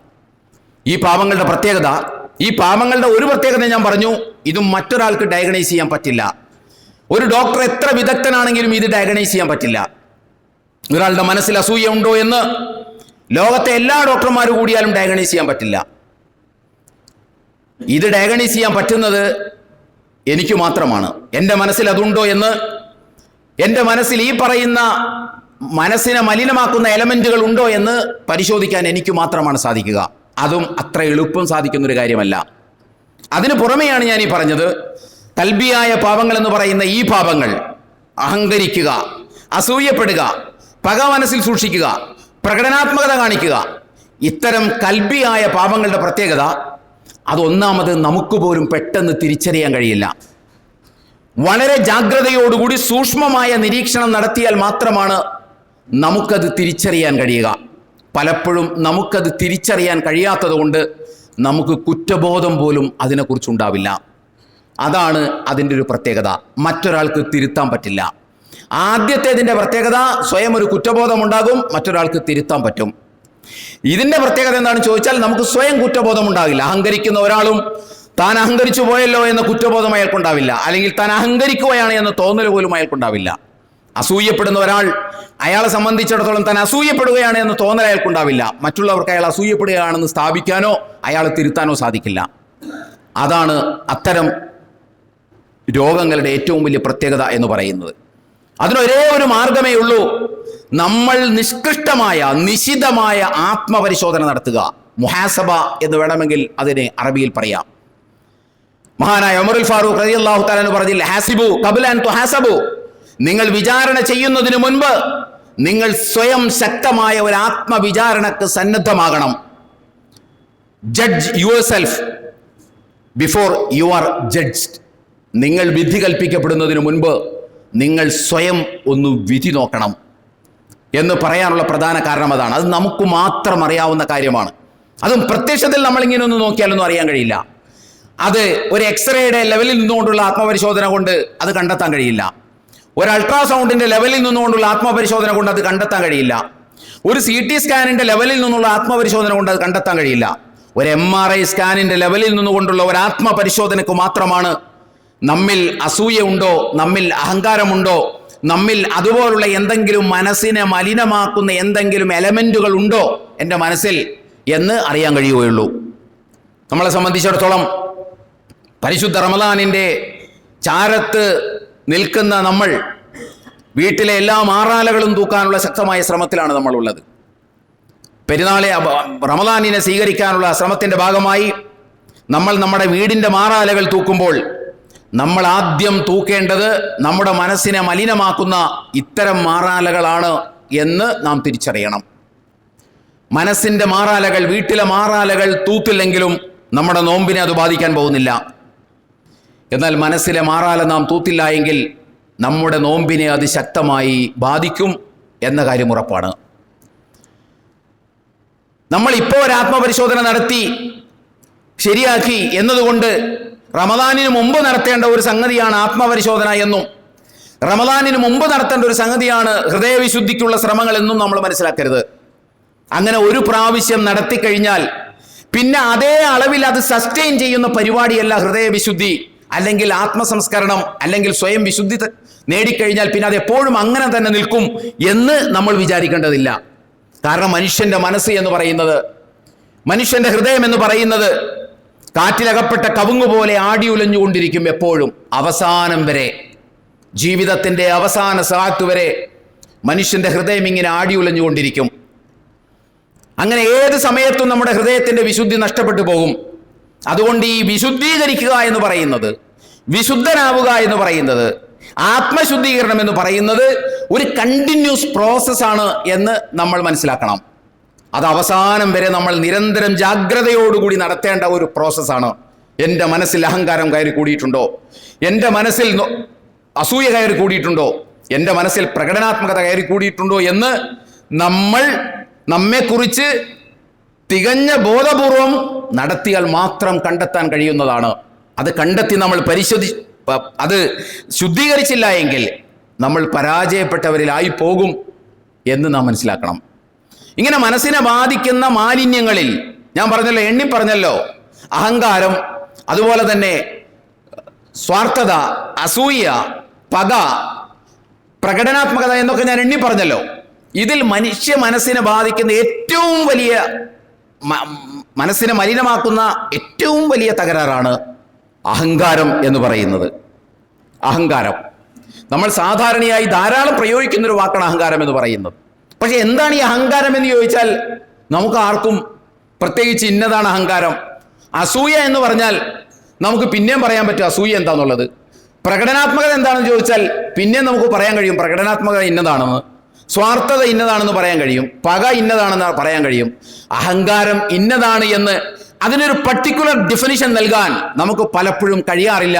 ഈ പാപങ്ങളുടെ പ്രത്യേകത, ഈ പാപങ്ങളുടെ ഒരു പ്രത്യേകത ഞാൻ പറഞ്ഞു, ഇതും മറ്റൊരാൾക്ക് ഡയഗ്നൈസ് ചെയ്യാൻ പറ്റില്ല. ഒരു ഡോക്ടർ എത്ര വിദഗ്ധനാണെങ്കിലും ഇത് ഡയഗ്നൈസ് ചെയ്യാൻ പറ്റില്ല. ഒരാളുടെ മനസ്സിൽ അസൂയ ഉണ്ടോ എന്ന് ലോകത്തെ എല്ലാ ഡോക്ടർമാരും കൂടിയാലും ഡയഗ്നൈസ് ചെയ്യാൻ പറ്റില്ല. ഇത് ഡയഗ്നൈസ് ചെയ്യാൻ പറ്റുന്നത് എനിക്ക് മാത്രമാണ്. എൻ്റെ മനസ്സിൽ അതുണ്ടോ എന്ന്, എൻ്റെ മനസ്സിൽ ഈ പറയുന്ന മനസ്സിനെ മലിനമാക്കുന്ന എലമെന്റുകൾ ഉണ്ടോ എന്ന് പരിശോധിക്കാൻ എനിക്ക് മാത്രമാണ് സാധിക്കുക. അതും അത്ര എളുപ്പം സാധിക്കുന്നൊരു കാര്യമല്ല. അതിന് പുറമെയാണ് ഞാൻ ഈ പറഞ്ഞത്, കൽബിയായ പാപങ്ങൾ എന്ന് പറയുന്ന ഈ പാപങ്ങൾ, അഹങ്കരിക്കുക, അസൂയപ്പെടുക, പക മനസ്സിൽ സൂക്ഷിക്കുക, പ്രകടനാത്മകത കാണിക്കുക, ഇത്തരം കൽബിയായ പാപങ്ങളുടെ പ്രത്യേകത അതൊന്നാമത് നമുക്ക് പോലും പെട്ടെന്ന് തിരിച്ചറിയാൻ കഴിയില്ല. വളരെ ജാഗ്രതയോടുകൂടി സൂക്ഷ്മമായ നിരീക്ഷണം നടത്തിയാൽ മാത്രമാണ് നമുക്കത് തിരിച്ചറിയാൻ കഴിയുക. പലപ്പോഴും നമുക്കത് തിരിച്ചറിയാൻ കഴിയാത്തത് കൊണ്ട് നമുക്ക് കുറ്റബോധം പോലും അതിനെക്കുറിച്ചുണ്ടാവില്ല. അതാണ് അതിൻ്റെ ഒരു പ്രത്യേകത. മറ്റൊരാൾക്ക് തിരുത്താൻ പറ്റില്ല. ആദ്യത്തേതിൻ്റെ പ്രത്യേകത, സ്വയം ഒരു കുറ്റബോധം ഉണ്ടാകും, മറ്റൊരാൾക്ക് തിരുത്താൻ പറ്റും. ഇതിൻ്റെ പ്രത്യേകത എന്താണെന്ന് ചോദിച്ചാൽ, നമുക്ക് സ്വയം കുറ്റബോധം ഉണ്ടാകില്ല. അഹങ്കരിക്കുന്ന ഒരാളും താൻ അഹങ്കരിച്ചു പോയല്ലോ എന്ന കുറ്റബോധം അയാൾക്കുണ്ടാവില്ല, അല്ലെങ്കിൽ താൻ അഹങ്കരിക്കുകയാണ് എന്ന തോന്നൽ പോലും അയാൾക്കുണ്ടാവില്ല. അസൂയപ്പെടുന്ന ഒരാൾ, അയാളെ സംബന്ധിച്ചിടത്തോളം താൻ അസൂയപ്പെടുകയാണ് എന്ന തോന്നൽ അയാൾക്കുണ്ടാവില്ല. മറ്റുള്ളവർക്ക് അയാൾ അസൂയപ്പെടുകയാണെന്ന് സ്ഥാപിക്കാനോ അയാളെ തിരുത്താനോ സാധിക്കില്ല. അതാണ് അത്തരം രോഗങ്ങളുടെ ഏറ്റവും വലിയ പ്രത്യേകത എന്ന് പറയുന്നത്. അതിനൊരേ ഒരു മാർഗമേ ഉള്ളൂ, നമ്മൾ നിഷ്കൃഷ്ടമായ, നിശിതമായ ആത്മപരിശോധന നടത്തുക. മുഹാസബ എന്ന് വേണമെങ്കിൽ അതിനെ അറബിയിൽ പറയാം. മഹാനായ ഉമറുൽ ഫാറൂഖ് റളിയല്ലാഹു തആല അൻഹു പറഞ്ഞില്ല, ഹാസിബു ഖബ്ല അൻ തുഹാസബു, നിങ്ങൾ വിചാരണ ചെയ്യുന്നതിന് മുൻപ് നിങ്ങൾ സ്വയം ശക്തമായ ഒരു ആത്മവിചാരണക്ക് സന്നദ്ധമാകണം. Judge yourself before you are judged. നിങ്ങൾ വിധി കൽപ്പിക്കപ്പെടുന്നതിന് മുൻപ് നിങ്ങൾ സ്വയം ഒന്ന് വിധി നോക്കണം എന്ന് പറയാനുള്ള പ്രധാന കാരണം അതാണ്. അത് നമുക്ക് മാത്രം അറിയാവുന്ന കാര്യമാണ്. അതും പ്രത്യക്ഷത്തിൽ നമ്മളിങ്ങനെ ഒന്ന് നോക്കിയാലൊന്നും അറിയാൻ കഴിയില്ല. അത് ഒരു എക്സ്റേയുടെ ലെവലിൽ നിന്നുകൊണ്ടുള്ള ആത്മപരിശോധന കൊണ്ട് അത് കണ്ടെത്താൻ കഴിയില്ല. ഒരു അൾട്രാസൗണ്ടിന്റെ ലെവലിൽ നിന്നുകൊണ്ടുള്ള ആത്മപരിശോധന കൊണ്ട് അത് കണ്ടെത്താൻ കഴിയില്ല. ഒരു CT സ്കാനിന്റെ ലെവലിൽ നിന്നുള്ള ആത്മപരിശോധന കൊണ്ട് അത് കണ്ടെത്താൻ കഴിയില്ല. ഒരു MRI സ്കാനിന്റെ ലെവലിൽ നിന്നുകൊണ്ടുള്ള ഒരു ആത്മപരിശോധനക്ക് മാത്രമാണ് നമ്മിൽ അസൂയ ഉണ്ടോ, നമ്മിൽ അഹങ്കാരമുണ്ടോ, നമ്മിൽ അതുപോലുള്ള എന്തെങ്കിലും മനസ്സിനെ മലിനമാക്കുന്ന എന്തെങ്കിലും എലമെന്റുകൾ ഉണ്ടോ എൻ്റെ മനസ്സിൽ എന്ന് അറിയാൻ കഴിയുകയുള്ളൂ. നമ്മളെ സംബന്ധിച്ചിടത്തോളം പരിശുദ്ധ റമദാനിൻ്റെ ചാരത്ത് നിൽക്കുന്ന നമ്മൾ വീട്ടിലെ എല്ലാ മാറാലകളും തൂക്കാനുള്ള ശക്തമായ ശ്രമത്തിലാണ് നമ്മളുള്ളത്. പെരുന്നാളെ റമദാനിനെ സ്വീകരിക്കാനുള്ള ശ്രമത്തിൻ്റെ ഭാഗമായി നമ്മൾ നമ്മുടെ വീടിൻ്റെ മാറാലകൾ തൂക്കുമ്പോൾ നമ്മൾ ആദ്യം തൂക്കേണ്ടത് നമ്മുടെ മനസ്സിനെ മലിനമാക്കുന്ന ഇത്തരം മാറാലകളാണ് എന്ന് നാം തിരിച്ചറിയണം. മനസ്സിൻ്റെ മാറാലകൾ, വീട്ടിലെ മാറാലകൾ തൂത്തില്ലെങ്കിലും നമ്മുടെ നോമ്പിനെ അത് ബാധിക്കാൻ പോകുന്നില്ല. എന്നാൽ മനസ്സിലെ മാറാല നാം തൂത്തില്ല എങ്കിൽ നമ്മുടെ നോമ്പിനെ അത് ശക്തമായി ബാധിക്കും എന്ന കാര്യം ഉറപ്പാണ്. നമ്മൾ ഇപ്പോൾ ഒരു ആത്മപരിശോധന നടത്തി ശരിയാക്കി എന്നതുകൊണ്ട് റമദാനിന് മുമ്പ് നടത്തേണ്ട ഒരു സംഗതിയാണ് ആത്മപരിശോധന എന്നും റമദാനിന് മുമ്പ് നടത്തേണ്ട ഒരു സംഗതിയാണ് ഹൃദയവിശുദ്ധിക്കുള്ള ശ്രമങ്ങൾ എന്നും നമ്മൾ മനസ്സിലാക്കരുത്. അങ്ങനെ ഒരു പ്രാവശ്യം നടത്തിക്കഴിഞ്ഞാൽ പിന്നെ അതേ അളവിൽ അത് സസ്റ്റെയിൻ ചെയ്യുന്ന പരിപാടിയല്ല ഹൃദയവിശുദ്ധി, അല്ലെങ്കിൽ ആത്മസംസ്കരണം, അല്ലെങ്കിൽ സ്വയം വിശുദ്ധി നേടിക്കഴിഞ്ഞാൽ പിന്നെ അത് എപ്പോഴും അങ്ങനെ തന്നെ നിൽക്കും എന്ന് നമ്മൾ വിചാരിക്കേണ്ടതില്ല. കാരണം മനുഷ്യന്റെ മനസ്സ് എന്ന് പറയുന്നത്, മനുഷ്യന്റെ ഹൃദയം എന്ന് പറയുന്നത് കാറ്റിലകപ്പെട്ട കവുങ്ങ് പോലെ ആടി ഉലഞ്ഞുകൊണ്ടിരിക്കും എപ്പോഴും. അവസാനം വരെ, ജീവിതത്തിൻ്റെ അവസാന സാത്ത് വരെ മനുഷ്യന്റെ ഹൃദയം ഇങ്ങനെ ആടി ഉലഞ്ഞുകൊണ്ടിരിക്കും. അങ്ങനെ ഏത് സമയത്തും നമ്മുടെ ഹൃദയത്തിൻ്റെ വിശുദ്ധി നഷ്ടപ്പെട്ടു പോകും. അതുകൊണ്ട് ഈ വിശുദ്ധീകരിക്കുക എന്ന് പറയുന്നത്, വിശുദ്ധനാവുക എന്ന് പറയുന്നത്, ആത്മശുദ്ധീകരണം എന്ന് പറയുന്നത് ഒരു കണ്ടിന്യൂസ് പ്രോസസ്സാണ് എന്ന് നമ്മൾ മനസ്സിലാക്കണം. അത് അവസാനം വരെ നമ്മൾ നിരന്തരം ജാഗ്രതയോടുകൂടി നടത്തേണ്ട ഒരു പ്രോസസ്സാണ്. എൻ്റെ മനസ്സിൽ അഹങ്കാരം കയറി കൂടിയിട്ടുണ്ടോ? എൻ്റെ മനസ്സിൽ അസൂയ കയറി കൂടിയിട്ടുണ്ടോ? എൻ്റെ മനസ്സിൽ പ്രകടനാത്മകത കയറി കൂടിയിട്ടുണ്ടോ എന്ന് നമ്മൾ നമ്മെക്കുറിച്ച് തികഞ്ഞ ബോധപൂർവം നടത്തിയാൽ മാത്രം കണ്ടെത്താൻ കഴിയുന്നതാണ്. അത് കണ്ടെത്തി നമ്മൾ അത് ശുദ്ധീകരിച്ചില്ല എങ്കിൽ നമ്മൾ പരാജയപ്പെട്ടവരിലായി പോകും എന്ന് നാം മനസ്സിലാക്കണം. ഇങ്ങനെ മനസ്സിനെ ബാധിക്കുന്ന മാലിന്യങ്ങളിൽ ഞാൻ പറഞ്ഞല്ലോ, പറഞ്ഞല്ലോ, അഹങ്കാരം, അതുപോലെ തന്നെ സ്വാർത്ഥത, അസൂയ, പക, പ്രകടനാത്മകത എന്നൊക്കെ ഞാൻ പറഞ്ഞല്ലോ. ഇതിൽ മനുഷ്യ മനസ്സിനെ ബാധിക്കുന്ന ഏറ്റവും വലിയ, മനസ്സിനെ മലിനമാക്കുന്ന ഏറ്റവും വലിയ തകരാറാണ് അഹങ്കാരം എന്ന് പറയുന്നത്. അഹങ്കാരം നമ്മൾ സാധാരണയായി ധാരാളം പ്രയോഗിക്കുന്നൊരു വാക്കാണ് അഹങ്കാരം എന്ന് പറയുന്നത്. പക്ഷെ എന്താണ് ഈ അഹങ്കാരം എന്ന് ചോദിച്ചാൽ നമുക്ക് ആർക്കും പ്രത്യേകിച്ച് ഇന്നതാണ് അഹങ്കാരം. അസൂയ എന്ന് പറഞ്ഞാൽ നമുക്ക് പിന്നെയും പറയാൻ പറ്റും അസൂയ എന്താണെന്നുള്ളത്. പ്രകടനാത്മകത എന്താണെന്ന് ചോദിച്ചാൽ പിന്നെയും നമുക്ക് പറയാൻ കഴിയും പ്രകടനാത്മകത ഇന്നതാണെന്ന്. സ്വാർത്ഥത ഇന്നതാണെന്ന് പറയാൻ കഴിയും, പക ഇന്നതാണെന്ന് പറയാൻ കഴിയും. അഹങ്കാരം ഇന്നതാണ് എന്ന് അതിനൊരു പർട്ടിക്കുലർ ഡെഫിനിഷൻ നൽകാൻ നമുക്ക് പലപ്പോഴും കഴിയാറില്ല.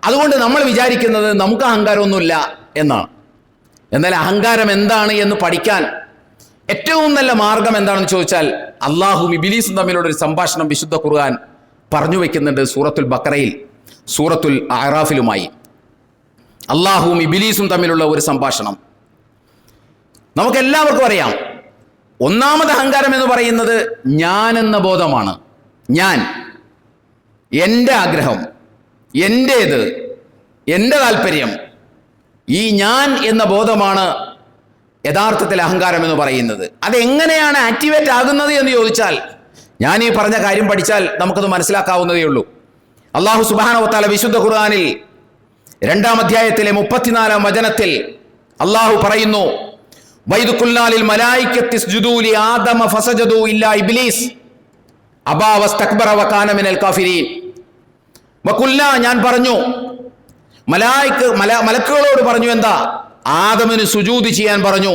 അതുകൊണ്ട് നമ്മൾ വിചാരിക്കുന്നത് നമുക്ക് അഹങ്കാരമൊന്നുമില്ല എന്നാണ്. എന്നാൽ അഹങ്കാരം എന്താണ് എന്ന് പഠിക്കാൻ ഏറ്റവും നല്ല മാർഗം എന്താണെന്ന് ചോദിച്ചാൽ അള്ളാഹും ഇബ്ലീസും തമ്മിലുള്ള ഒരു സംഭാഷണം വിശുദ്ധ ഖുർആൻ പറഞ്ഞു വെക്കുന്നുണ്ട്. സൂറത്തുൽ ബഖറയിൽ, സൂറത്തുൽ അഅറാഫിലുമായി അള്ളാഹുവും ഇബ്ലീസും തമ്മിലുള്ള ഒരു സംഭാഷണം നമുക്കെല്ലാവർക്കും അറിയാം. ഒന്നാമത് അഹങ്കാരം എന്ന് പറയുന്നത് ഞാൻ എന്ന ബോധമാണ്. ഞാൻ, എൻ്റെ ആഗ്രഹം, എൻ്റേത്, എൻ്റെ താല്പര്യം, ഈ ഞാൻ എന്ന ബോധമാണ് യഥാർത്ഥത്തിൽ അഹങ്കാരം എന്ന് പറയുന്നത്. അതെങ്ങനെയാണ് ആക്ടിവേറ്റ് ആകുന്നത് എന്ന് ചോദിച്ചാൽ ഞാൻ ഈ പറഞ്ഞ കാര്യം പഠിച്ചാൽ നമുക്കത് മനസ്സിലാക്കാവുന്നതേ ഉള്ളൂ. അല്ലാഹു സുബ്ഹാനഹു വ തആല വിശുദ്ധ ഖുർആനിൽ 2-ാം അധ്യായത്തിലെ 34-ാം വചനത്തിൽ അല്ലാഹു പറയുന്നു, വൈദ് ഖുൽനാ ലിൽ മലായികത്തി ഇസ്ജുദൂ ലി ആദമ ഫസജദൂ ഇല്ലാ ഇബ്ലീസ് അബാ വസ്തക്ബറ വകാന മിനൽ കാഫിരീൻ. വഖുൽനാ, ഞാൻ പറഞ്ഞു, മലക്കുകളോട് പറഞ്ഞു, എന്താ? ആദമിന് സുജൂദ് ചെയ്യാൻ പറഞ്ഞു.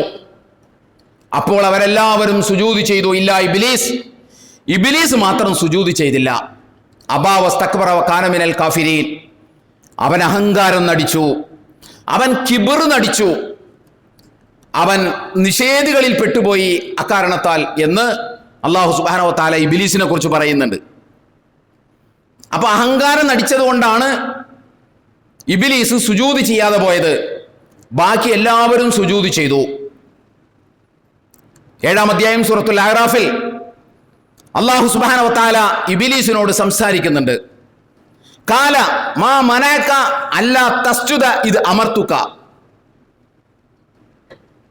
അപ്പോൾ അവരെല്ലാവരും സുജൂദ് ചെയ്തു. ഇല്ലാ ഇബ്ലീസ്, ഇബ്ലീസ് മാത്രം സുജൂദ് ചെയ്തില്ല. അബാ വസ്തക്ബറ വകാന മിനൽ കാഫിരീൻ, അവൻ അഹങ്കാരം നടിച്ചു, അവൻ കിബർ നടിച്ചു, അവൻ നിഷേധികളിൽ പെട്ടുപോയി അക്കാരണത്താൽ എന്ന് അല്ലാഹു സുബ്ഹാനഹു വ തആല ഇബ്ലീസിനെ കുറിച്ച് പറയുന്നുണ്ട്. അപ്പൊ അഹങ്കാരം നടിച്ചത് കൊണ്ടാണ് ഇബ്ലീസ് സുജൂദ് ചെയ്യാതെ പോയത്. ബാക്കി എല്ലാവരും സുജൂദ് ചെയ്തു. 7-ാം അധ്യായം സൂറത്തുൽ അഅറാഫിൽ അല്ലാഹു സുബ്ഹാനഹു വ തആല ഇബ്ലീസിനോട് സംസാരിക്കുന്നുണ്ട്. കാല മാ മനഅക അല്ലാ തസ്ജുദ ഇത് അമർത്തുക.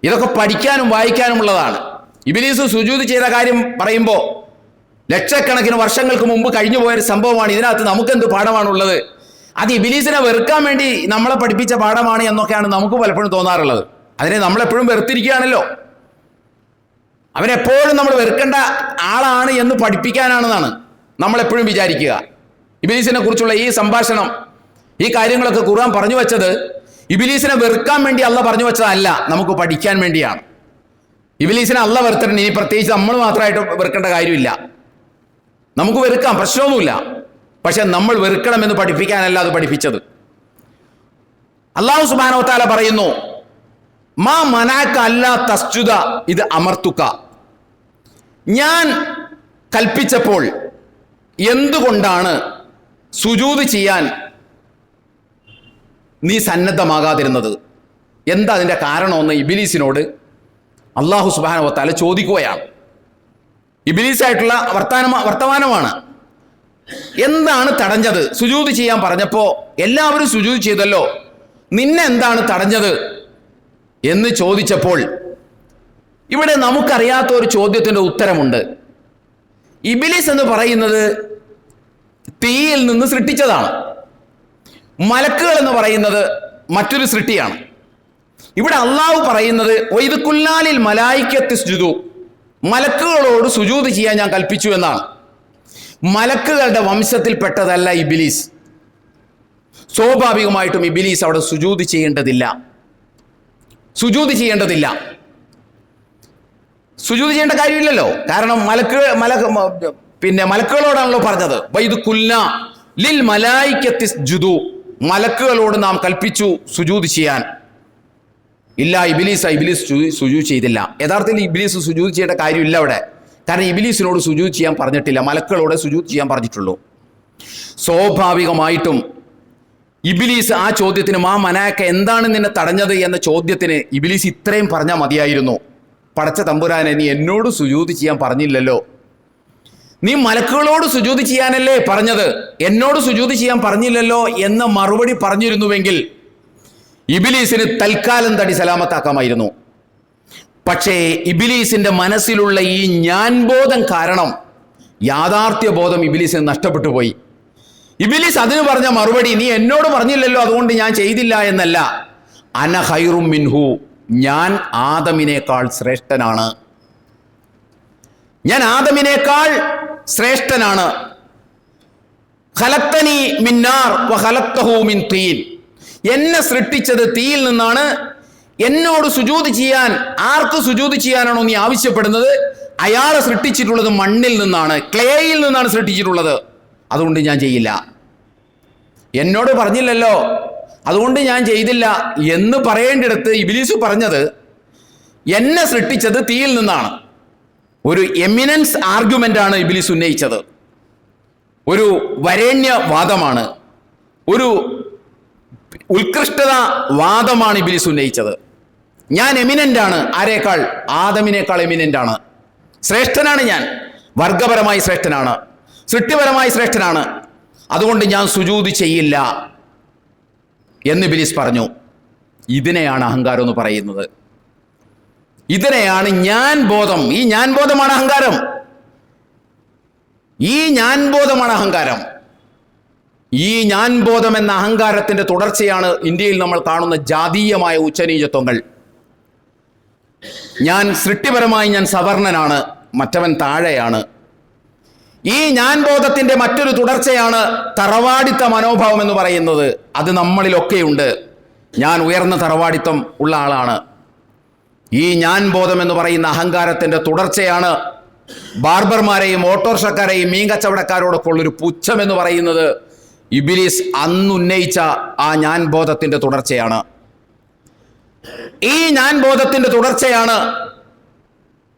ഇതൊക്കെ പഠിക്കാനും വായിക്കാനുമുള്ളതാണ്. ഇബ്ലീസ് സുജൂദ് ചെയ്ത കാര്യം പറയുമ്പോൾ ലക്ഷക്കണക്കിന് വർഷങ്ങൾക്ക് മുമ്പ് കഴിഞ്ഞു പോയൊരു സംഭവമാണ്. ഇതിനകത്ത് നമുക്കെന്ത് പാഠമാണുള്ളത്? അത് ഇബിലീസിനെ വെറുക്കാൻ വേണ്ടി നമ്മളെ പഠിപ്പിച്ച പാഠമാണ് എന്നൊക്കെയാണ് നമുക്ക് പലപ്പോഴും തോന്നാറുള്ളത്. അതിനെ നമ്മളെപ്പോഴും വെറുത്തിരിക്കുകയാണല്ലോ. അവനെപ്പോഴും നമ്മൾ വെറുക്കേണ്ട ആളാണ് എന്ന് പഠിപ്പിക്കാനാണെന്നാണ് നമ്മളെപ്പോഴും വിചാരിക്കുക. ഇബിലീസിനെ കുറിച്ചുള്ള ഈ സംഭാഷണം, ഈ കാര്യങ്ങളൊക്കെ ഖുർആൻ പറഞ്ഞു വെച്ചത് ഇബിലീസിനെ വെറുക്കാൻ വേണ്ടി അള്ളാഹ് പറഞ്ഞു വെച്ചതല്ല, നമുക്ക് പഠിക്കാൻ വേണ്ടിയാണ്. ഇബിലീസിനെ അള്ളാഹ് വെറുത്തിട്ടുണ്ട്. ഇനി പ്രത്യേകിച്ച് നമ്മൾ മാത്രമായിട്ട് വെറുക്കേണ്ട കാര്യമില്ല. നമുക്ക് വെറുക്കാം, പ്രശ്നമൊന്നുമില്ല. പക്ഷെ നമ്മൾ വെറുക്കണമെന്ന് പഠിപ്പിക്കാനല്ല അത് പഠിപ്പിച്ചത്. അല്ലാഹു സുബ്ഹാനഹു വ തആല പറയുന്നു, മാ മനാക അല്ലാ തസ്ജുദ ഇത് അമർത്തുക, ഞാൻ കൽപ്പിച്ചപ്പോൾ എന്തുകൊണ്ടാണ് സുജൂദ് ചെയ്യാൻ നീ സന്നദ്ധമാകാതിരുന്നത്? എന്താ അതിൻ്റെ കാരണമെന്ന് ഇബ്ലീസിനോട് അല്ലാഹു സുബ്ഹാനഹു വ തആല ചോദിക്കുകയാണ്. ഇബ്ലീസായിട്ടുള്ള വർത്തമാനമാണ്. എന്താണ് തടഞ്ഞത്? സുജൂദ് ചെയ്യാൻ പറഞ്ഞപ്പോൾ എല്ലാവരും സുജൂദ് ചെയ്തല്ലോ, നിന്നെ എന്താണ് തടഞ്ഞത് എന്ന് ചോദിച്ചപ്പോൾ ഇവിടെ നമുക്കറിയാത്ത ഒരു ചോദ്യത്തിൻ്റെ ഉത്തരമുണ്ട്. ഇബ്ലീസ് എന്ന് പറയുന്നത് തീയിൽ നിന്ന് സൃഷ്ടിച്ചതാണ്. മലക്കുകൾ എന്ന് പറയുന്നത് മറ്റൊരു സൃഷ്ടിയാണ്. ഇവിടെ അള്ളാഹു പറയുന്നത് വഇദ് ഖുൽനാലിൽ മലായികത്തി ഇസ്ജുദു, മലക്കുകളോട് സുജൂദ് ചെയ്യാൻ ഞാൻ കൽപ്പിച്ചു എന്നാണ്. മലക്കുകളുടെ വംശത്തിൽപ്പെട്ടതല്ല ഇബ്ലീസ്. സ്വാഭാവികമായിട്ടും ഇബ്ലീസ് അവിടെ സുജൂദ് ചെയ്യേണ്ടതില്ല. സുജൂദ് ചെയ്യേണ്ട കാര്യമില്ലല്ലോ. കാരണം മലക്കുകളോടാണല്ലോ പറഞ്ഞത് വഇദ് ഖുൽനാ ലിൽ മലായികത്തി ഇസ്ജുദു, മലക്കുകളോട് നാം കൽപ്പിച്ചു സുജൂദ് ചെയ്യാൻ. ഇല്ല, ഇബ്ലീസ് സുജൂദ് ചെയ്തില്ല. യഥാർത്ഥത്തിൽ ഇബ്ലീസ് സുജൂദ് ചെയ്യേണ്ട കാര്യമില്ല അവിടെ. കാരണം ഇബ്ലീസിനോട് സുജൂദ് ചെയ്യാൻ പറഞ്ഞിട്ടില്ല, മലക്കുകളോട് സുജൂദ് ചെയ്യാൻ പറഞ്ഞിട്ടുള്ളൂ. സ്വാഭാവികമായിട്ടും ഇബ്ലീസ് ആ ചോദ്യത്തിന് മാ മനാക്ക എന്താണ് നിന്നെ തടഞ്ഞത് എന്ന ചോദ്യത്തിന് ഇബ്ലീസ് ഇത്രയും പറഞ്ഞാൽ മതിയായിരുന്നു. പടച്ച തമ്പുരാനെ, നീ എന്നോട് സുജൂദ് ചെയ്യാൻ പറഞ്ഞില്ലല്ലോ, നീ മലക്കുകളോട് സുജൂദ് ചെയ്യാനല്ലേ പറഞ്ഞത്, എന്നോട് സുജൂദ് ചെയ്യാൻ പറഞ്ഞില്ലല്ലോ എന്ന മറുപടി പറഞ്ഞിരുന്നുവെങ്കിൽ ഇബ്ലീസിന് തൽക്കാലം തടി സലാമത്താക്കാമായിരുന്നു. പക്ഷേ ഇബ്ലീസിന്റെ മനസ്സിലുള്ള ഈ ഞാൻ ബോധം കാരണം യാഥാർത്ഥ്യ ബോധം ഇബ്ലീസിന് നഷ്ടപ്പെട്ടു പോയി. ഇബ്ലീസ് അതിന് പറഞ്ഞ മറുപടി നീ എന്നോട് പറഞ്ഞില്ലല്ലോ അതുകൊണ്ട് ഞാൻ ചെയ്തില്ല എന്നല്ല, അന ഖൈറും മിൻഹു, ഞാൻ ആദമിനേക്കാൾ ശ്രേഷ്ഠനാണ്, ഞാൻ ആദമിനേക്കാൾ ശ്രേഷ്ഠനാണ്. ഖലഖ്തനി മിൻ നാർ വ ഖലഖ്തഹു മിൻ തീൻ, എന്നെ സൃഷ്ടിച്ചത് തീയിൽ നിന്നാണ്, എന്നോട് സുജൂദ് ചെയ്യാൻ ആർക്ക് സുജൂദ് ചെയ്യാനാണോ നീ ആവശ്യപ്പെടുന്നത്, അയാളെ സൃഷ്ടിച്ചിട്ടുള്ളത് മണ്ണിൽ നിന്നാണ്, ക്ലേയിൽ നിന്നാണ് സൃഷ്ടിച്ചിട്ടുള്ളത്, അതുകൊണ്ട് ഞാൻ ചെയ്യില്ല. എന്നോട് പറഞ്ഞില്ലല്ലോ അതുകൊണ്ട് ഞാൻ ചെയ്തില്ല എന്ന് പറയേണ്ടിടത്ത് ഇബ്ലീസ് പറഞ്ഞത് എന്നെ സൃഷ്ടിച്ചത് തീയിൽ നിന്നാണ്. ഒരു എമിനൻസ് ആർഗ്യുമെൻ്റാണ് ഇബ്ലീസ് ഉന്നയിച്ചത്. ഒരു വരേണ്യവാദമാണ്, ഒരു ഉത്കൃഷ്ടത വാദമാണ് ഇബ്ലീസ് ഉന്നയിച്ചത്. ഞാൻ എമിനൻ്റാണ്, ആരേക്കാൾ? ആദമിനേക്കാൾ എമിനൻ്റാണ്, ശ്രേഷ്ഠനാണ് ഞാൻ, വർഗപരമായി ശ്രേഷ്ഠനാണ്, സൃഷ്ടിപരമായി ശ്രേഷ്ഠനാണ്, അതുകൊണ്ട് ഞാൻ സുജൂദ് ചെയ്യില്ല എന്ന് ഇബ്ലീസ് പറഞ്ഞു. ഇതിനെയാണ് അഹങ്കാരം എന്ന് പറയുന്നത്. ഇതിനെയാണ് ഞാൻ ബോധം. ഈ ഞാൻ ബോധമാണ് അഹങ്കാരം. ഈ ഞാൻ ബോധമാണ് അഹങ്കാരം. ഈ ഞാൻ ബോധം എന്ന അഹങ്കാരത്തിന്റെ തുടർച്ചയാണ് ഇന്ത്യയിൽ നമ്മൾ കാണുന്ന ജാതീയമായ ഉച്ചനീചത്വങ്ങൾ. ഞാൻ സൃഷ്ടിപരമായി ഞാൻ സവർണനാണ്, മറ്റവൻ താഴെയാണ്. ഈ ഞാൻ ബോധത്തിന്റെ മറ്റൊരു തുടർച്ചയാണ് തറവാടിത്ത മനോഭാവം എന്ന് പറയുന്നത്. അത് നമ്മളിലൊക്കെയുണ്ട്. ഞാൻ ഉയർന്ന തറവാടിത്തം ഉള്ള ആളാണ്. ഈ ഞാൻ ബോധം എന്ന് പറയുന്ന അഹങ്കാരത്തിന്റെ തുടർച്ചയാണ് ബാർബർമാരെയും ഓട്ടോറിക്ഷക്കാരെയും മീൻ കച്ചവടക്കാരോടൊക്കെ ഉള്ളൊരു പുച്ഛം എന്ന് പറയുന്നത്. ഇബ്ലീസ് അന്നുന്നയിച്ച ആ ഞാൻ ബോധത്തിന്റെ തുടർച്ചയാണ്. ഈ ഞാൻ ബോധത്തിന്റെ തുടർച്ചയാണ്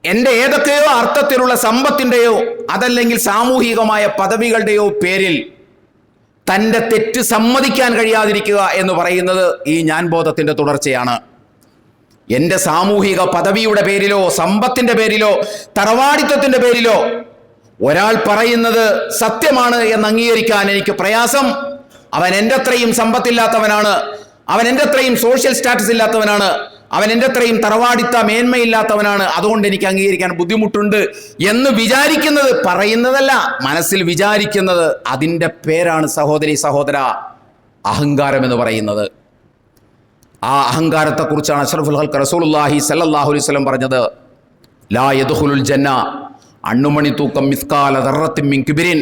എൻ്റെ ഏതൊക്കെയോ അർത്ഥത്തിലുള്ള സമ്പത്തിൻ്റെയോ അതല്ലെങ്കിൽ സാമൂഹികമായ പദവികളുടെയോ പേരിൽ തൻ്റെ തെറ്റ് സമ്മതിക്കാൻ കഴിയാതിരിക്കുക എന്ന് പറയുന്നത് ഈ ഞാൻ ബോധത്തിന്റെ തുടർച്ചയാണ്. എൻ്റെ സാമൂഹിക പദവിയുടെ പേരിലോ സമ്പത്തിൻ്റെ പേരിലോ തറവാടിത്തത്തിൻ്റെ പേരിലോ ഒരാൾ പറയുന്നത് സത്യമാണ് എന്ന് അംഗീകരിക്കാൻ എനിക്ക് പ്രയാസം. അവൻ എൻ്റെ അത്രയും സമ്പത്തില്ലാത്തവനാണ്, അവൻ എൻ്റെ അത്രയും സോഷ്യൽ സ്റ്റാറ്റസ് ഇല്ലാത്തവനാണ്, അവൻ എൻ്റെ അത്രയും തറവാടിത്ത മേന്മയില്ലാത്തവനാണ്, അതുകൊണ്ട് എനിക്ക് അംഗീകരിക്കാൻ ബുദ്ധിമുട്ടുണ്ട് എന്ന് വിചാരിക്കുന്നത്, പറയുന്നതല്ല, മനസ്സിൽ വിചാരിക്കുന്നത്, അതിൻ്റെ പേരാണ് സഹോദരി സഹോദര അഹങ്കാരം എന്ന് പറയുന്നത്. ആ അഹങ്കാരത്തെക്കുറിച്ചാണ് അഷ്റഫുൽ ഖൽഖ് റസൂലുള്ളാഹി സ്വല്ലല്ലാഹു അലൈഹി വസല്ലം പറഞ്ഞത്, ലാ യദ്ഖുലുൽ ജന്ന അണ്ണുമണി തൂക്കം മിസ്കാല ദർറത്തിൻ മിൻ കിബ്രിൻ.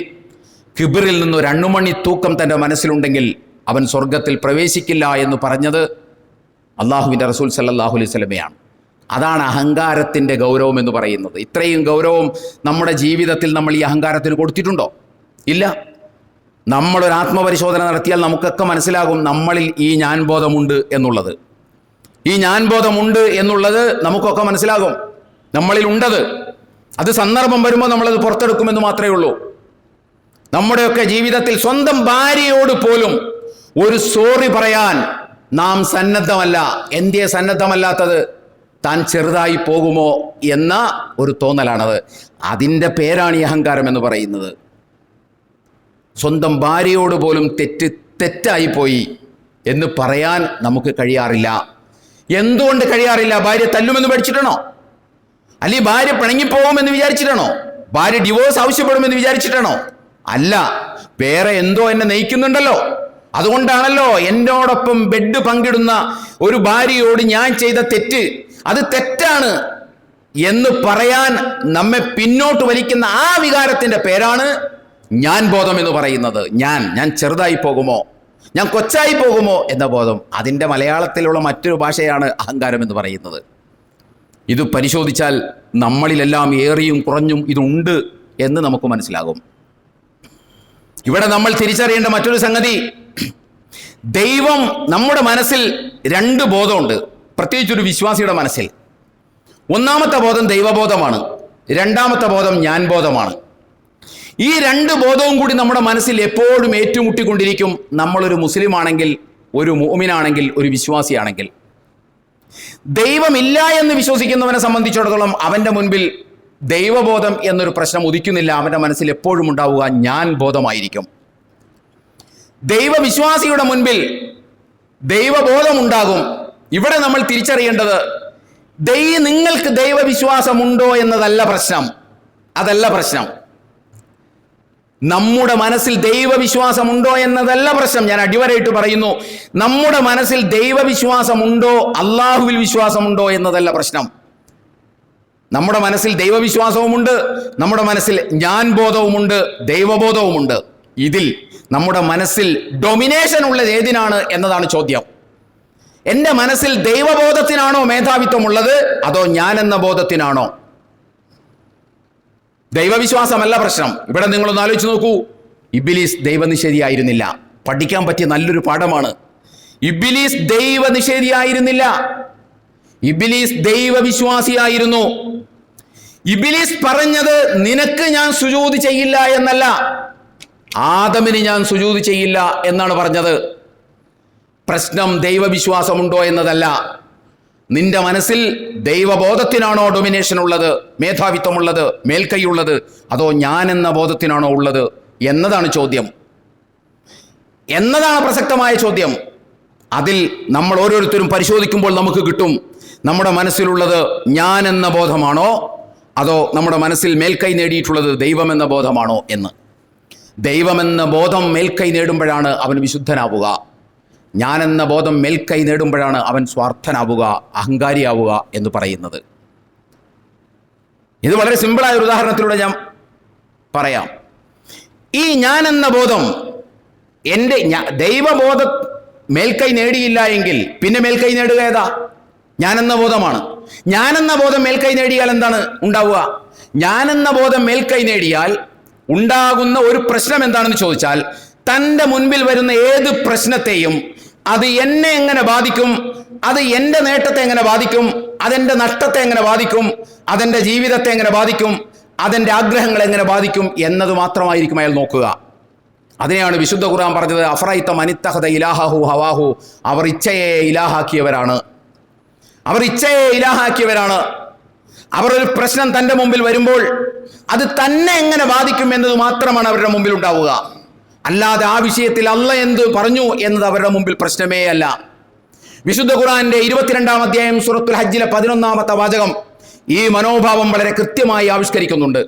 കിബിറിൽ നിന്നൊരു അണ്ണുമണി തൂക്കം തൻ്റെ മനസ്സിലുണ്ടെങ്കിൽ അവൻ സ്വർഗത്തിൽ പ്രവേശിക്കില്ല എന്ന് പറഞ്ഞത് അള്ളാഹുവിൻ്റെ റസൂൽ സല്ലല്ലാഹു അലൈഹി വസല്ലമയാണ്. അതാണ് അഹങ്കാരത്തിൻ്റെ ഗൗരവം എന്ന് പറയുന്നത്. ഇത്രയും ഗൗരവം നമ്മുടെ ജീവിതത്തിൽ നമ്മൾ ഈ അഹങ്കാരത്തിന് കൊടുത്തിട്ടുണ്ടോ? ഇല്ല. നമ്മളൊരു ആത്മപരിശോധന നടത്തിയാൽ നമുക്കൊക്കെ മനസ്സിലാകും നമ്മളിൽ ഈ ഞാൻ ബോധമുണ്ട് എന്നുള്ളത്. ഈ ഞാൻ ബോധമുണ്ട് എന്നുള്ളത് നമുക്കൊക്കെ മനസ്സിലാകും, നമ്മളിൽ ഉണ്ടത്. അത് സന്ദർഭം വരുമ്പോൾ നമ്മളത് പുറത്തെടുക്കുമെന്ന് മാത്രമേ ഉള്ളൂ. നമ്മുടെയൊക്കെ ജീവിതത്തിൽ സ്വന്തം ഭാര്യയോട് പോലും ഒരു സോറി പറയാൻ നാം സന്നദ്ധമല്ല. എന്തേ സന്നദ്ധമല്ലാത്തത്? താൻ ചെറുതായി പോകുമോ എന്ന ഒരു തോന്നലാണത്. അതിൻ്റെ പേരാണ് ഈ അഹങ്കാരം എന്ന് പറയുന്നത്. സ്വന്തം ഭാര്യയോട് പോലും തെറ്റായിപ്പോയി എന്ന് പറയാൻ നമുക്ക് കഴിയാറില്ല. എന്തുകൊണ്ട് കഴിയാറില്ല? ഭാര്യ തല്ലുമെന്ന് പഠിച്ചിട്ടാണോ? അല്ലെങ്കിൽ ഭാര്യ പിണങ്ങിപ്പോകുമെന്ന് വിചാരിച്ചിട്ടാണോ? ഭാര്യ ഡിവോഴ്സ് ആവശ്യപ്പെടുമെന്ന് വിചാരിച്ചിട്ടാണോ? അല്ല, വേറെ എന്തോ എന്നെ നയിക്കുന്നുണ്ടല്ലോ. അതുകൊണ്ടാണല്ലോ എന്നോടൊപ്പം ബെഡ് പങ്കിടുന്ന ഒരു ഭാര്യയോട് ഞാൻ ചെയ്ത തെറ്റ് അത് തെറ്റാണ് എന്ന് പറയാൻ നമ്മെ പിന്നോട്ട് വലിക്കുന്ന ആ വികാരത്തിൻ്റെ പേരാണ് ഞാൻ ബോധം എന്ന് പറയുന്നത്. ഞാൻ ചെറുതായി പോകുമോ, ഞാൻ കൊച്ചായി പോകുമോ എന്ന ബോധം. അതിൻ്റെ മലയാളത്തിലുള്ള മറ്റൊരു ഭാഷയാണ് അഹങ്കാരം എന്ന് പറയുന്നത്. ഇത് പരിശോധിച്ചാൽ നമ്മളിലെല്ലാം ഏറിയും കുറഞ്ഞും ഇതുണ്ട് എന്ന് നമുക്ക് മനസ്സിലാകും. ഇവിടെ നമ്മൾ തിരിച്ചറിയേണ്ട മറ്റൊരു സംഗതി, ദൈവം നമ്മുടെ മനസ്സിൽ രണ്ട് ബോധമുണ്ട്, പ്രത്യേകിച്ചൊരു വിശ്വാസിയുടെ മനസ്സിൽ. ഒന്നാമത്തെ ബോധം ദൈവബോധമാണ്, രണ്ടാമത്തെ ബോധം ഞാൻ ബോധമാണ്. ഈ രണ്ട് ബോധവും കൂടി നമ്മുടെ മനസ്സിൽ എപ്പോഴും ഏറ്റുമുട്ടിക്കൊണ്ടിരിക്കും. നമ്മളൊരു മുസ്ലിം ആണെങ്കിൽ, ഒരു മുഅ്മിനാണെങ്കിൽ, ഒരു വിശ്വാസിയാണെങ്കിൽ. ദൈവമില്ല എന്ന് വിശ്വസിക്കുന്നവനെ സംബന്ധിച്ചിടത്തോളം അവൻ്റെ മുൻപിൽ ദൈവബോധം എന്നൊരു പ്രശ്നം ഉദിക്കുന്നില്ല. അവൻ്റെ മനസ്സിൽ എപ്പോഴും ഉണ്ടാവുക ഞാൻ ബോധമായിരിക്കും. ദൈവവിശ്വാസിയുടെ മുൻപിൽ ദൈവബോധം ഉണ്ടാകും. ഇവിടെ നമ്മൾ തിരിച്ചറിയേണ്ടത് നിങ്ങൾക്ക് ദൈവവിശ്വാസമുണ്ടോ എന്നതല്ല പ്രശ്നം. അതല്ല പ്രശ്നം. നമ്മുടെ മനസ്സിൽ ദൈവവിശ്വാസമുണ്ടോ എന്നതല്ല പ്രശ്നം. ഞാൻ അടിവരയിട്ട് പറയുന്നു, നമ്മുടെ മനസ്സിൽ ദൈവവിശ്വാസമുണ്ടോ, അള്ളാഹുവിൽ വിശ്വാസമുണ്ടോ എന്നതല്ല പ്രശ്നം. നമ്മുടെ മനസ്സിൽ ദൈവവിശ്വാസവുമുണ്ട്, നമ്മുടെ മനസ്സിൽ ഞാൻ ബോധവുമുണ്ട്, ദൈവബോധവുമുണ്ട്. ഇതിൽ നമ്മുടെ മനസ്സിൽ ഡൊമിനേഷൻ ഉള്ളത് ഏതിനാണ് എന്നതാണ് ചോദ്യം. എൻ്റെ മനസ്സിൽ ദൈവബോധത്തിനാണോ മേധാവിത്വമുള്ളത്, അതോ ഞാൻ എന്ന ബോധത്തിനാണോ? ദൈവവിശ്വാസമല്ല പ്രശ്നം. ഇവിടെ നിങ്ങളൊന്ന് ആലോചിച്ച് നോക്കൂ. ഇബ്ലീസ് ദൈവനിഷേധിയായിരുന്നില്ല. പഠിക്കാൻ പറ്റിയ നല്ലൊരു പാഠമാണ്. ഇബ്ലീസ് ദൈവനിഷേധിയായിരുന്നില്ല, ഇബ്ലീസ് ദൈവവിശ്വാസിയായിരുന്നു. ഇബ്ലീസ് പറഞ്ഞത് നിനക്ക് ഞാൻ സുജൂദ് ചെയ്യില്ല എന്നല്ല, ആദമിന് ഞാൻ സുജൂദ് ചെയ്യില്ല എന്നാണ് പറഞ്ഞത്. പ്രശ്നം ദൈവവിശ്വാസമുണ്ടോ എന്നതല്ല. നിന്റെ മനസ്സിൽ ദൈവബോധത്തിനാണോ ഡൊമിനേഷൻ ഉള്ളത്, മേധാവിത്വമുള്ളത്, മേൽക്കൈയുള്ളത്, അതോ ഞാൻ എന്ന ബോധത്തിനാണോ ഉള്ളത് എന്നതാണ് ചോദ്യം, എന്നതാണ് പ്രസക്തമായ ചോദ്യം. അതിൽ നമ്മൾ ഓരോരുത്തരും പരിശോധിക്കുമ്പോൾ നമുക്ക് കിട്ടും നമ്മുടെ മനസ്സിലുള്ളത് ഞാൻ എന്ന ബോധമാണോ, അതോ നമ്മുടെ മനസ്സിൽ മേൽക്കൈ നേടിയിട്ടുള്ളത് ദൈവമെന്ന ബോധമാണോ എന്ന്. ദൈവമെന്ന ബോധം മേൽക്കൈ നേടുമ്പോഴാണ് അവൻ വിശുദ്ധനാവുക. ഞാനെന്ന ബോധം മേൽക്കൈ നേടുമ്പോഴാണ് അവൻ സ്വാർത്ഥനാവുക, അഹങ്കാരിയാവുക എന്ന് പറയുന്നത്. ഇത് വളരെ സിമ്പിളായ ഒരു ഉദാഹരണത്തിലൂടെ ഞാൻ പറയാം. ഈ ഞാനെന്ന ബോധം എൻ്റെ ദൈവബോധ മേൽക്കൈ നേടിയില്ല എങ്കിൽ പിന്നെ മേൽക്കൈ നേടുക ഏതാ? ഞാനെന്ന ബോധമാണ്. ഞാനെന്ന ബോധം മേൽക്കൈ നേടിയാൽ എന്താണ് ഉണ്ടാവുക? ഞാനെന്ന ബോധം മേൽക്കൈ നേടിയാൽ ഉണ്ടാകുന്ന ഒരു പ്രശ്നം എന്താണെന്ന് ചോദിച്ചാൽ, തൻ്റെ മുൻപിൽ വരുന്ന ഏത് പ്രശ്നത്തെയും അത് എന്നെ എങ്ങനെ ബാധിക്കും, അത് എൻ്റെ നേട്ടത്തെ എങ്ങനെ ബാധിക്കും, അതെൻ്റെ നഷ്ടത്തെ എങ്ങനെ ബാധിക്കും, അതെൻ്റെ ജീവിതത്തെ എങ്ങനെ ബാധിക്കും, അതെൻ്റെ ആഗ്രഹങ്ങളെ എങ്ങനെ ബാധിക്കും എന്നത് മാത്രമായിരിക്കും അയാൾ നോക്കുക. അതിനെയാണ് വിശുദ്ധ ഖുർആൻ പറഞ്ഞത്, അഫറൈത മനിത്തഖദ ഇലാഹഹു ഹവാഹു. അവർ ഇച്ഛയെ ഇലാഹാക്കിയവരാണ്. അവർ ഇച്ഛയെ ഇലാഹാക്കിയവരാണ്. അവർ ഒരു പ്രശ്നം തൻ്റെ മുമ്പിൽ വരുമ്പോൾ അത് തന്നെ എങ്ങനെ ബാധിക്കും എന്നത് മാത്രമാണ് അവരുടെ മുമ്പിൽ ഉണ്ടാവുക. അല്ലാതെ ആ വിഷയത്തിൽ അള്ളാഹ് എന്ത് പറഞ്ഞു എന്നത് അവരുടെ മുമ്പിൽ പ്രശ്നമേ അല്ല. വിശുദ്ധ ഖുർആന്റെ 22-ാം അധ്യായം സൂറത്തുൽ ഹജ്ജിലെ 11-ാമത്തെ വാചകം ഈ മനോഭാവം വളരെ കൃത്യമായി ആവിഷ്കരിക്കുന്നുണ്ട്.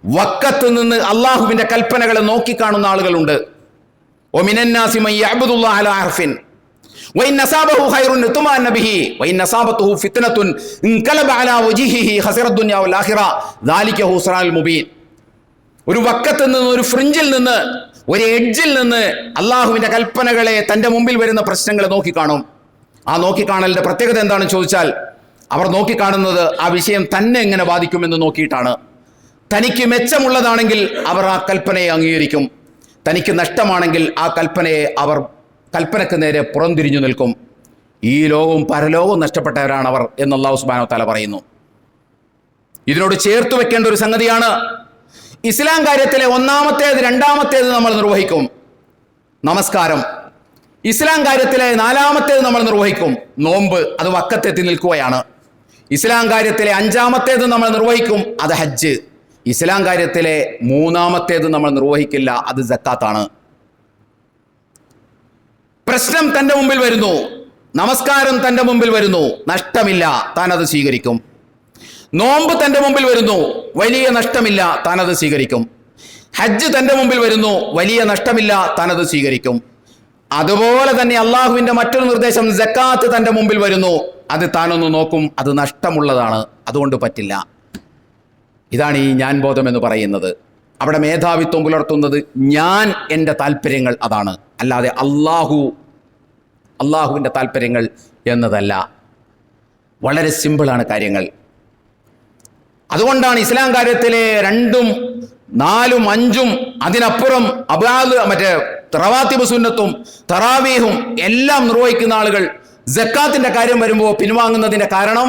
വക്കത്ത് നിന്ന് അള്ളാഹുവിന്റെ കൽപ്പനകളെ നോക്കിക്കാണുന്ന ആളുകളുണ്ട്. ഒമിനന്നാസി മൻ യഅ്ബുദുല്ലാഹ അലാ ഹർഫിൻ വഇൻ നസാബഹു ഖൈറുൻ തുമാന്ന ബിഹി വഇൻ നസാബതുഹു ഫിത്നത്തുൻ ഇൻകലബ അലാ വജ്ഹിഹി ഖസറ ദുനിയ വൽ ആഖിറ ദാലിക ഹുസ്റാനുൽ മുബീൻ. ഒരു വക്കത്ത് നിന്ന്, ഒരു ഫ്രിഞ്ചിൽ നിന്ന്, ഒരു എഡ്ജിൽ നിന്ന് അള്ളാഹുവിന്റെ കൽപ്പനകളെ, തന്റെ മുമ്പിൽ വരുന്ന പ്രശ്നങ്ങളെ നോക്കിക്കാണും. ആ നോക്കിക്കാണലിന്റെ പ്രത്യേകത എന്താണെന്ന് ചോദിച്ചാൽ, അവർ നോക്കിക്കാണുന്നത് ആ വിഷയം തന്നെ എങ്ങനെ ബാധിക്കുമെന്ന് നോക്കിയിട്ടാണ്. തനിക്ക് മെച്ചമുള്ളതാണെങ്കിൽ അവർ ആ കൽപ്പനയെ അംഗീകരിക്കും. തനിക്ക് നഷ്ടമാണെങ്കിൽ ആ കൽപ്പനയ്ക്ക് നേരെ പുറംതിരിഞ്ഞു നിൽക്കും. ഈ ലോകവും പരലോകവും നഷ്ടപ്പെട്ടവരാണ് അവർ എന്ന് അല്ലാഹു സുബ്ഹാനഹു വ തആല പറയുന്നു. ഇതിനോട് ചേർത്ത് വെക്കേണ്ട ഒരു സംഗതിയാണ്, ഇസ്ലാം കാര്യത്തിലെ ഒന്നാമത്തേത്, രണ്ടാമത്തേത് നമ്മൾ നിർവഹിക്കും. നമസ്കാരം. ഇസ്ലാം കാര്യത്തിലെ നാലാമത്തേത് നമ്മൾ നിർവഹിക്കും. നോമ്പ്, അത് വക്കത്തെത്തി നിൽക്കുകയാണ്. ഇസ്ലാം കാര്യത്തിലെ അഞ്ചാമത്തേത് നമ്മൾ നിർവഹിക്കും, അത് ഹജ്ജ്. ഇസ്ലാം കാര്യത്തിലെ മൂന്നാമത്തേത് നമ്മൾ നിർവഹിക്കില്ല, അത് സക്കാത്താണ്. പ്രശ്നം തന്റെ മുമ്പിൽ വരുന്നു, നമസ്കാരം തന്റെ മുമ്പിൽ വരുന്നു, നഷ്ടമില്ല, താൻ അത് സ്വീകരിക്കും. നോമ്പ് തന്റെ മുമ്പിൽ വരുന്നു, വലിയ നഷ്ടമില്ല, താൻ അത് സ്വീകരിക്കും. ഹജ്ജ് തന്റെ മുമ്പിൽ വരുന്നു, വലിയ നഷ്ടമില്ല, താൻ അത് സ്വീകരിക്കും. അതുപോലെ തന്നെ അള്ളാഹുവിന്റെ മറ്റൊരു നിർദ്ദേശം സക്കാത്ത് തന്റെ മുമ്പിൽ വരുന്നു, അത് താനൊന്ന് നോക്കും, അത് നഷ്ടമുള്ളതാണ്, അതുകൊണ്ട് പറ്റില്ല. ഇതാണ് ഈ ഞാൻ ബോധം എന്ന് പറയുന്നത്. അവിടെ മേധാവിത്വം പുലർത്തുന്നത് ഞാൻ, എൻ്റെ താല്പര്യങ്ങൾ അതാണ്, അല്ലാതെ അള്ളാഹുവിൻ്റെ താല്പര്യങ്ങൾ എന്നതല്ല. വളരെ സിമ്പിളാണ് കാര്യങ്ങൾ. അതുകൊണ്ടാണ് ഇസ്ലാം കാര്യത്തിലെ 2, 4, 5 അതിനപ്പുറം മറ്റേ റവാത്തിബ് സുന്നത്തും തറാവീഹും എല്ലാം നിർവഹിക്കുന്ന ആളുകൾ സക്കാത്തിന്റെ കാര്യം വരുമ്പോൾ പിൻവാങ്ങുന്നതിന്റെ കാരണം,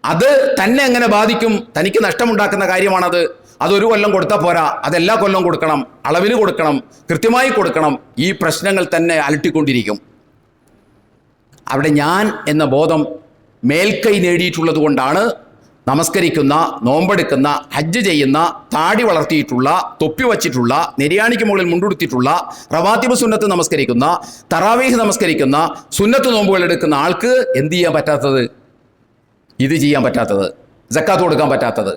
അത് തന്നെ എങ്ങനെ ബാധിക്കും, തനിക്ക് നഷ്ടമുണ്ടാക്കുന്ന കാര്യമാണത്. അതൊരു കൊല്ലം കൊടുത്താൽ പോരാ, അതെല്ലാ കൊല്ലം കൊടുക്കണം, അളവിന് കൊടുക്കണം, കൃത്യമായി കൊടുക്കണം. ഈ പ്രശ്നങ്ങൾ തന്നെ അലട്ടിക്കൊണ്ടിരിക്കും. അവിടെ ഞാൻ എന്ന ബോധം മേൽക്കൈ നേടിയിട്ടുള്ളത് കൊണ്ടാണ് നമസ്കരിക്കുന്ന, നോമ്പെടുക്കുന്ന, ഹജ്ജ് ചെയ്യുന്ന, താടി വളർത്തിയിട്ടുള്ള, തൊപ്പി വച്ചിട്ടുള്ള, നെരിയാണിക്ക് മുകളിൽ മുണ്ടുടുത്തിട്ടുള്ള, റവാത്തിബ് സുന്നത്ത് നമസ്കരിക്കുന്ന, തറാവീഹ് നമസ്കരിക്കുന്ന, സുന്നത്ത് നോമ്പുകൾ എടുക്കുന്ന ആൾക്ക് എന്ത് ചെയ്യാൻ പറ്റാത്തത്? ഇത് ചെയ്യാൻ പറ്റാത്തത്, സക്കാത്ത് കൊടുക്കാൻ പറ്റാത്തത്.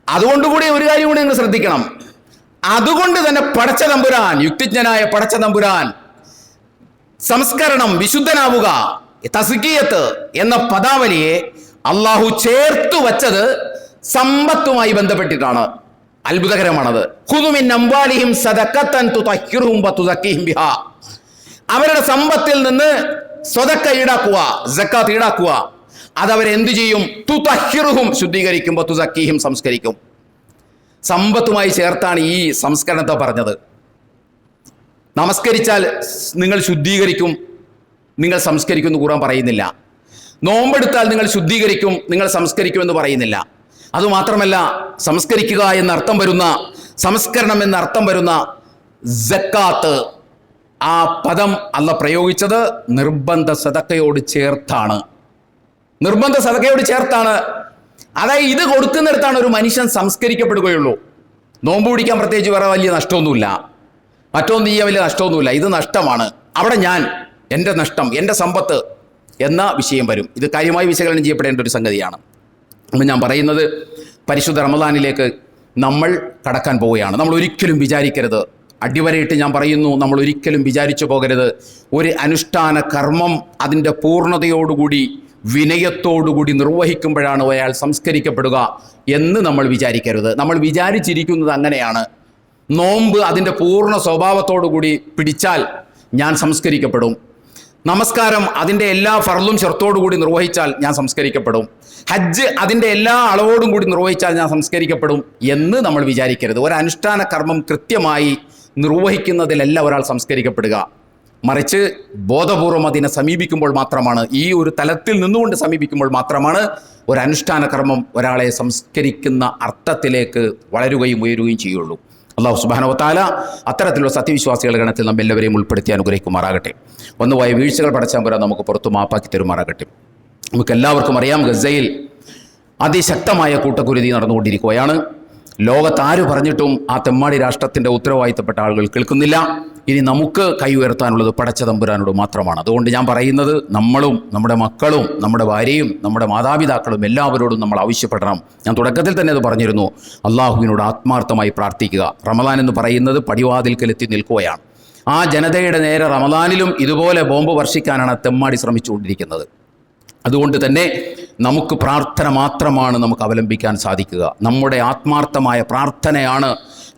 അതുകൊണ്ടുകൂടി ഒരു കാര്യം കൂടി നിങ്ങൾ ശ്രദ്ധിക്കണം. അതുകൊണ്ട് തന്നെ പടച്ച തമ്പുരാൻ, യുക്തിജ്ഞനായ പടച്ച തമ്പുരാൻ, സംസ്കരണം, വിശുദ്ധനാവുക, തസ്കിയത്ത് എന്ന പദാവലിയെ അള്ളാഹു ചേർത്തു വച്ചത് സമ്പത്തുമായി ബന്ധപ്പെട്ടിട്ടാണ്. അത്ഭുതകരമാണത്. ഖുദു മിൻ അംവാലിഹിം സദഖത്തൻ തുതഹിറുഹും വതുസക്കിഹിം ബിഹാ. അവരുടെ സമ്പത്തിൽ നിന്ന് സ്വതക്ക ഈടാക്കുക, സക്കാത്ത് ഈടാക്കുക. അതവരെന്തു ചെയ്യും? തുതഹിറുഹും, ശുദ്ധീകരിക്കും, വതുസക്കിഹിം, സംസ്കരിക്കും. സമ്പത്തുമായി ചേർത്താണ് ഈ സംസ്കരണത്തെ പറഞ്ഞത്. നമസ്കരിച്ചാൽ നിങ്ങൾ ശുദ്ധീകരിക്കും, നിങ്ങൾ സംസ്കരിക്കും എന്ന് ഖുർആൻ പറയുന്നില്ല. നോമ്പെടുത്താൽ നിങ്ങൾ ശുദ്ധീകരിക്കും, നിങ്ങൾ സംസ്കരിക്കും എന്ന് പറയുന്നില്ല. അതുമാത്രമല്ല, സംസ്കരിക്കുക എന്നർത്ഥം വരുന്ന, സംസ്കരണം എന്നർത്ഥം വരുന്ന സക്കാത്ത്, ആ പദം അല്ലാഹ് പ്രയോഗിച്ചത് നിർബന്ധ സദഖയോട് ചേർത്താണ്. നിർബന്ധ സദഖയോട് ചേർത്താണ്. അതായത് ഇത് കൊടുക്കുന്നിടത്താണ് ഒരു മനുഷ്യൻ സംസ്കരിക്കപ്പെടുകയുള്ളൂ. നോമ്പ് പിടിക്കാൻ പ്രത്യേകിച്ച് വേറെ വലിയ നഷ്ടമൊന്നുമില്ല, മറ്റൊന്നും ചെയ്യാൻ വലിയ നഷ്ടമൊന്നുമില്ല. ഇത് നഷ്ടമാണ്. അവിടെ ഞാൻ, എൻ്റെ നഷ്ടം, എൻ്റെ സമ്പത്ത് എന്ന വിഷയം വരും. ഇത് കാര്യമായി വിശകലനം ചെയ്യപ്പെടേണ്ട ഒരു സംഗതിയാണ്. അപ്പം ഞാൻ പറയുന്നത്, പരിശുദ്ധ റമദാനിലേക്ക് നമ്മൾ കടക്കാൻ പോവുകയാണ്. നമ്മൾ ഒരിക്കലും വിചാരിക്കരുത്, അടിവരയിട്ട് ഞാൻ പറയുന്നു, നമ്മൾ ഒരിക്കലും വിചാരിച്ചു പോകരുത് ഒരു അനുഷ്ഠാന കർമ്മം അതിൻ്റെ പൂർണ്ണതയോടുകൂടി, വിനയത്തോടുകൂടി നിർവഹിക്കുമ്പോഴാണ് അയാൾ സംസ്കരിക്കപ്പെടുക എന്ന് നമ്മൾ വിചാരിക്കരുത്. നമ്മൾ വിചാരിച്ചിരിക്കുന്നത് അങ്ങനെയാണ്. നോമ്പ് അതിൻ്റെ പൂർണ്ണ സ്വഭാവത്തോടുകൂടി പിടിച്ചാൽ ഞാൻ സംസ്കരിക്കപ്പെടും. നമസ്കാരം അതിൻ്റെ എല്ലാ ഫർളും ഷർത്തോടുകൂടി നിർവഹിച്ചാൽ ഞാൻ സംസ്കരിക്കപ്പെടും. ഹജ്ജ് അതിൻ്റെ എല്ലാ അളവോടും കൂടി നിർവഹിച്ചാൽ ഞാൻ സംസ്കരിക്കപ്പെടും എന്ന് നമ്മൾ വിചാരിക്കരുത്. ഒരു അനുഷ്ഠാന കർമ്മം കൃത്യമായി നിർവഹിക്കുന്നതിലല്ല ഒരാൾ സംസ്കരിക്കപ്പെടുക. മറിച്ച് ബോധപൂർവം അതിനെ സമീപിക്കുമ്പോൾ മാത്രമാണ്, ഈ ഒരു തലത്തിൽ നിന്നുകൊണ്ട് സമീപിക്കുമ്പോൾ മാത്രമാണ് ഒരു അനുഷ്ഠാന കർമ്മം ഒരാളെ സംസ്കരിക്കുന്ന അർത്ഥത്തിലേക്ക് വളരുകയും ഉയരുകയും ചെയ്യുള്ളൂ. അല്ലാഹു സുബ്ഹാനഹു വ തആല അത്തരത്തിലുള്ള സത്യവിശ്വാസികളുടെ ഗണത്തിൽ നമ്മെ എല്ലാവരെയും ഉൾപ്പെടുത്തി അനുഗ്രഹിക്കുമാറാകട്ടെ. വന്നുപോയ വീഴ്ചകൾ പടച്ചതമ്പുരാൻ നമുക്ക് പുറത്തു മാപ്പാക്കി തരുമാറാകട്ടെ. നമുക്ക് എല്ലാവർക്കും അറിയാം, ഗസയിൽ അതിശക്തമായ കൂട്ടക്കുരുതി നടന്നുകൊണ്ടിരിക്കുകയാണ്. ലോകത്താര് പറഞ്ഞിട്ടും ആ തെമ്മാടി രാഷ്ട്രത്തിൻ്റെ ഉത്തരവാദിത്തപ്പെട്ട ആളുകൾ കേൾക്കുന്നില്ല. ഇനി നമുക്ക് കൈ ഉയർത്താനുള്ളത് പടച്ച തമ്പുരാനോട് മാത്രമാണ്. അതുകൊണ്ട് ഞാൻ പറയുന്നത്, നമ്മളും നമ്മുടെ മക്കളും നമ്മുടെ ഭാര്യയും നമ്മുടെ മാതാപിതാക്കളും എല്ലാവരോടും നമ്മൾ ആവശ്യപ്പെടണം. ഞാൻ തുടക്കത്തിൽ തന്നെ അത് പറഞ്ഞിരുന്നു, അള്ളാഹുവിനോട് ആത്മാർത്ഥമായി പ്രാർത്ഥിക്കുക. റമദാൻ എന്ന് പറയുന്നത് പടിവാതിൽക്കലെത്തി നിൽക്കുകയാണ്. ആ ജനതയുടെ നേരെ റമദാനിലും ഇതുപോലെ ബോംബ് വർഷിക്കാനാണ് തെമ്മാടി ശ്രമിച്ചുകൊണ്ടിരിക്കുന്നത്. അതുകൊണ്ട് തന്നെ നമുക്ക് പ്രാർത്ഥന മാത്രമാണ് നമുക്ക് അവലംബിക്കാൻ സാധിക്കുക. നമ്മുടെ ആത്മാർത്ഥമായ പ്രാർത്ഥനയാണ്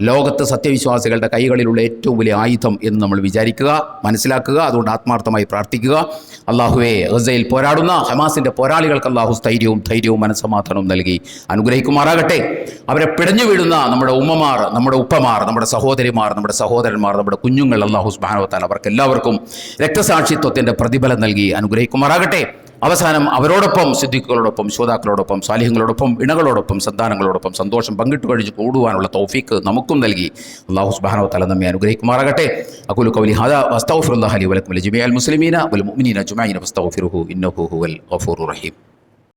ലോകത്ത് സത്യവിശ്വാസികളുടെ കൈകളിലുള്ള ഏറ്റവും വലിയ ആയുധം എന്ന് നമ്മൾ വിചാരിക്കുക, മനസ്സിലാക്കുക. അതുകൊണ്ട് ആത്മാർത്ഥമായി പ്രാർത്ഥിക്കുക. അള്ളാഹുവേ, ഗസയിൽ പോരാടുന്ന ഹമാസിൻ്റെ പോരാളികൾക്ക് അള്ളാഹു ധൈര്യവും മനസ്സമാധാനവും നൽകി അനുഗ്രഹിക്കുമാറാകട്ടെ. അവരെ പിടഞ്ഞു വീഴുന്ന നമ്മുടെ ഉമ്മമാർ, നമ്മുടെ ഉപ്പമാർ, നമ്മുടെ സഹോദരിമാർ, നമ്മുടെ സഹോദരന്മാർ, നമ്മുടെ കുഞ്ഞുങ്ങൾ, അള്ളാഹു സുബ്ഹാനഹു വ തആല അവർക്ക് എല്ലാവർക്കും രക്തസാക്ഷിത്വത്തിൻ്റെ പ്രതിഫലം നൽകി അനുഗ്രഹിക്കുമാറാകട്ടെ. അവസാനം അവരോടൊപ്പം, സിദ്ദീഖുകളോടൊപ്പം, ശുഹദാക്കളോടൊപ്പം, സാലിഹ്യങ്ങളോടൊപ്പം, ഇണകളോടൊപ്പം, സന്താനങ്ങളോടൊപ്പം സന്തോഷം പങ്കിട്ട് കഴിച്ച് കൂടുവാനുള്ള തൗഫീക്ക് നമുക്കും നൽകി അല്ലാഹു സുബ്ഹാനഹു വ തആല നമ്മെ അനുഗ്രഹിക്കുമാറാകട്ടെ. അഖൂലു ഖൗലി ഹാദാ വസ്തഗ്ഫിറുല്ലാഹ ലി വലക്കും വലിജമീഇൽ മുസ്ലിമീന വൽ മുഅ്മിനീന അജ്മഈന ഫസ്തഗ്ഫിറുഹു ഇന്നഹു ഹുവൽ ഗഫൂറുർ റഹീം.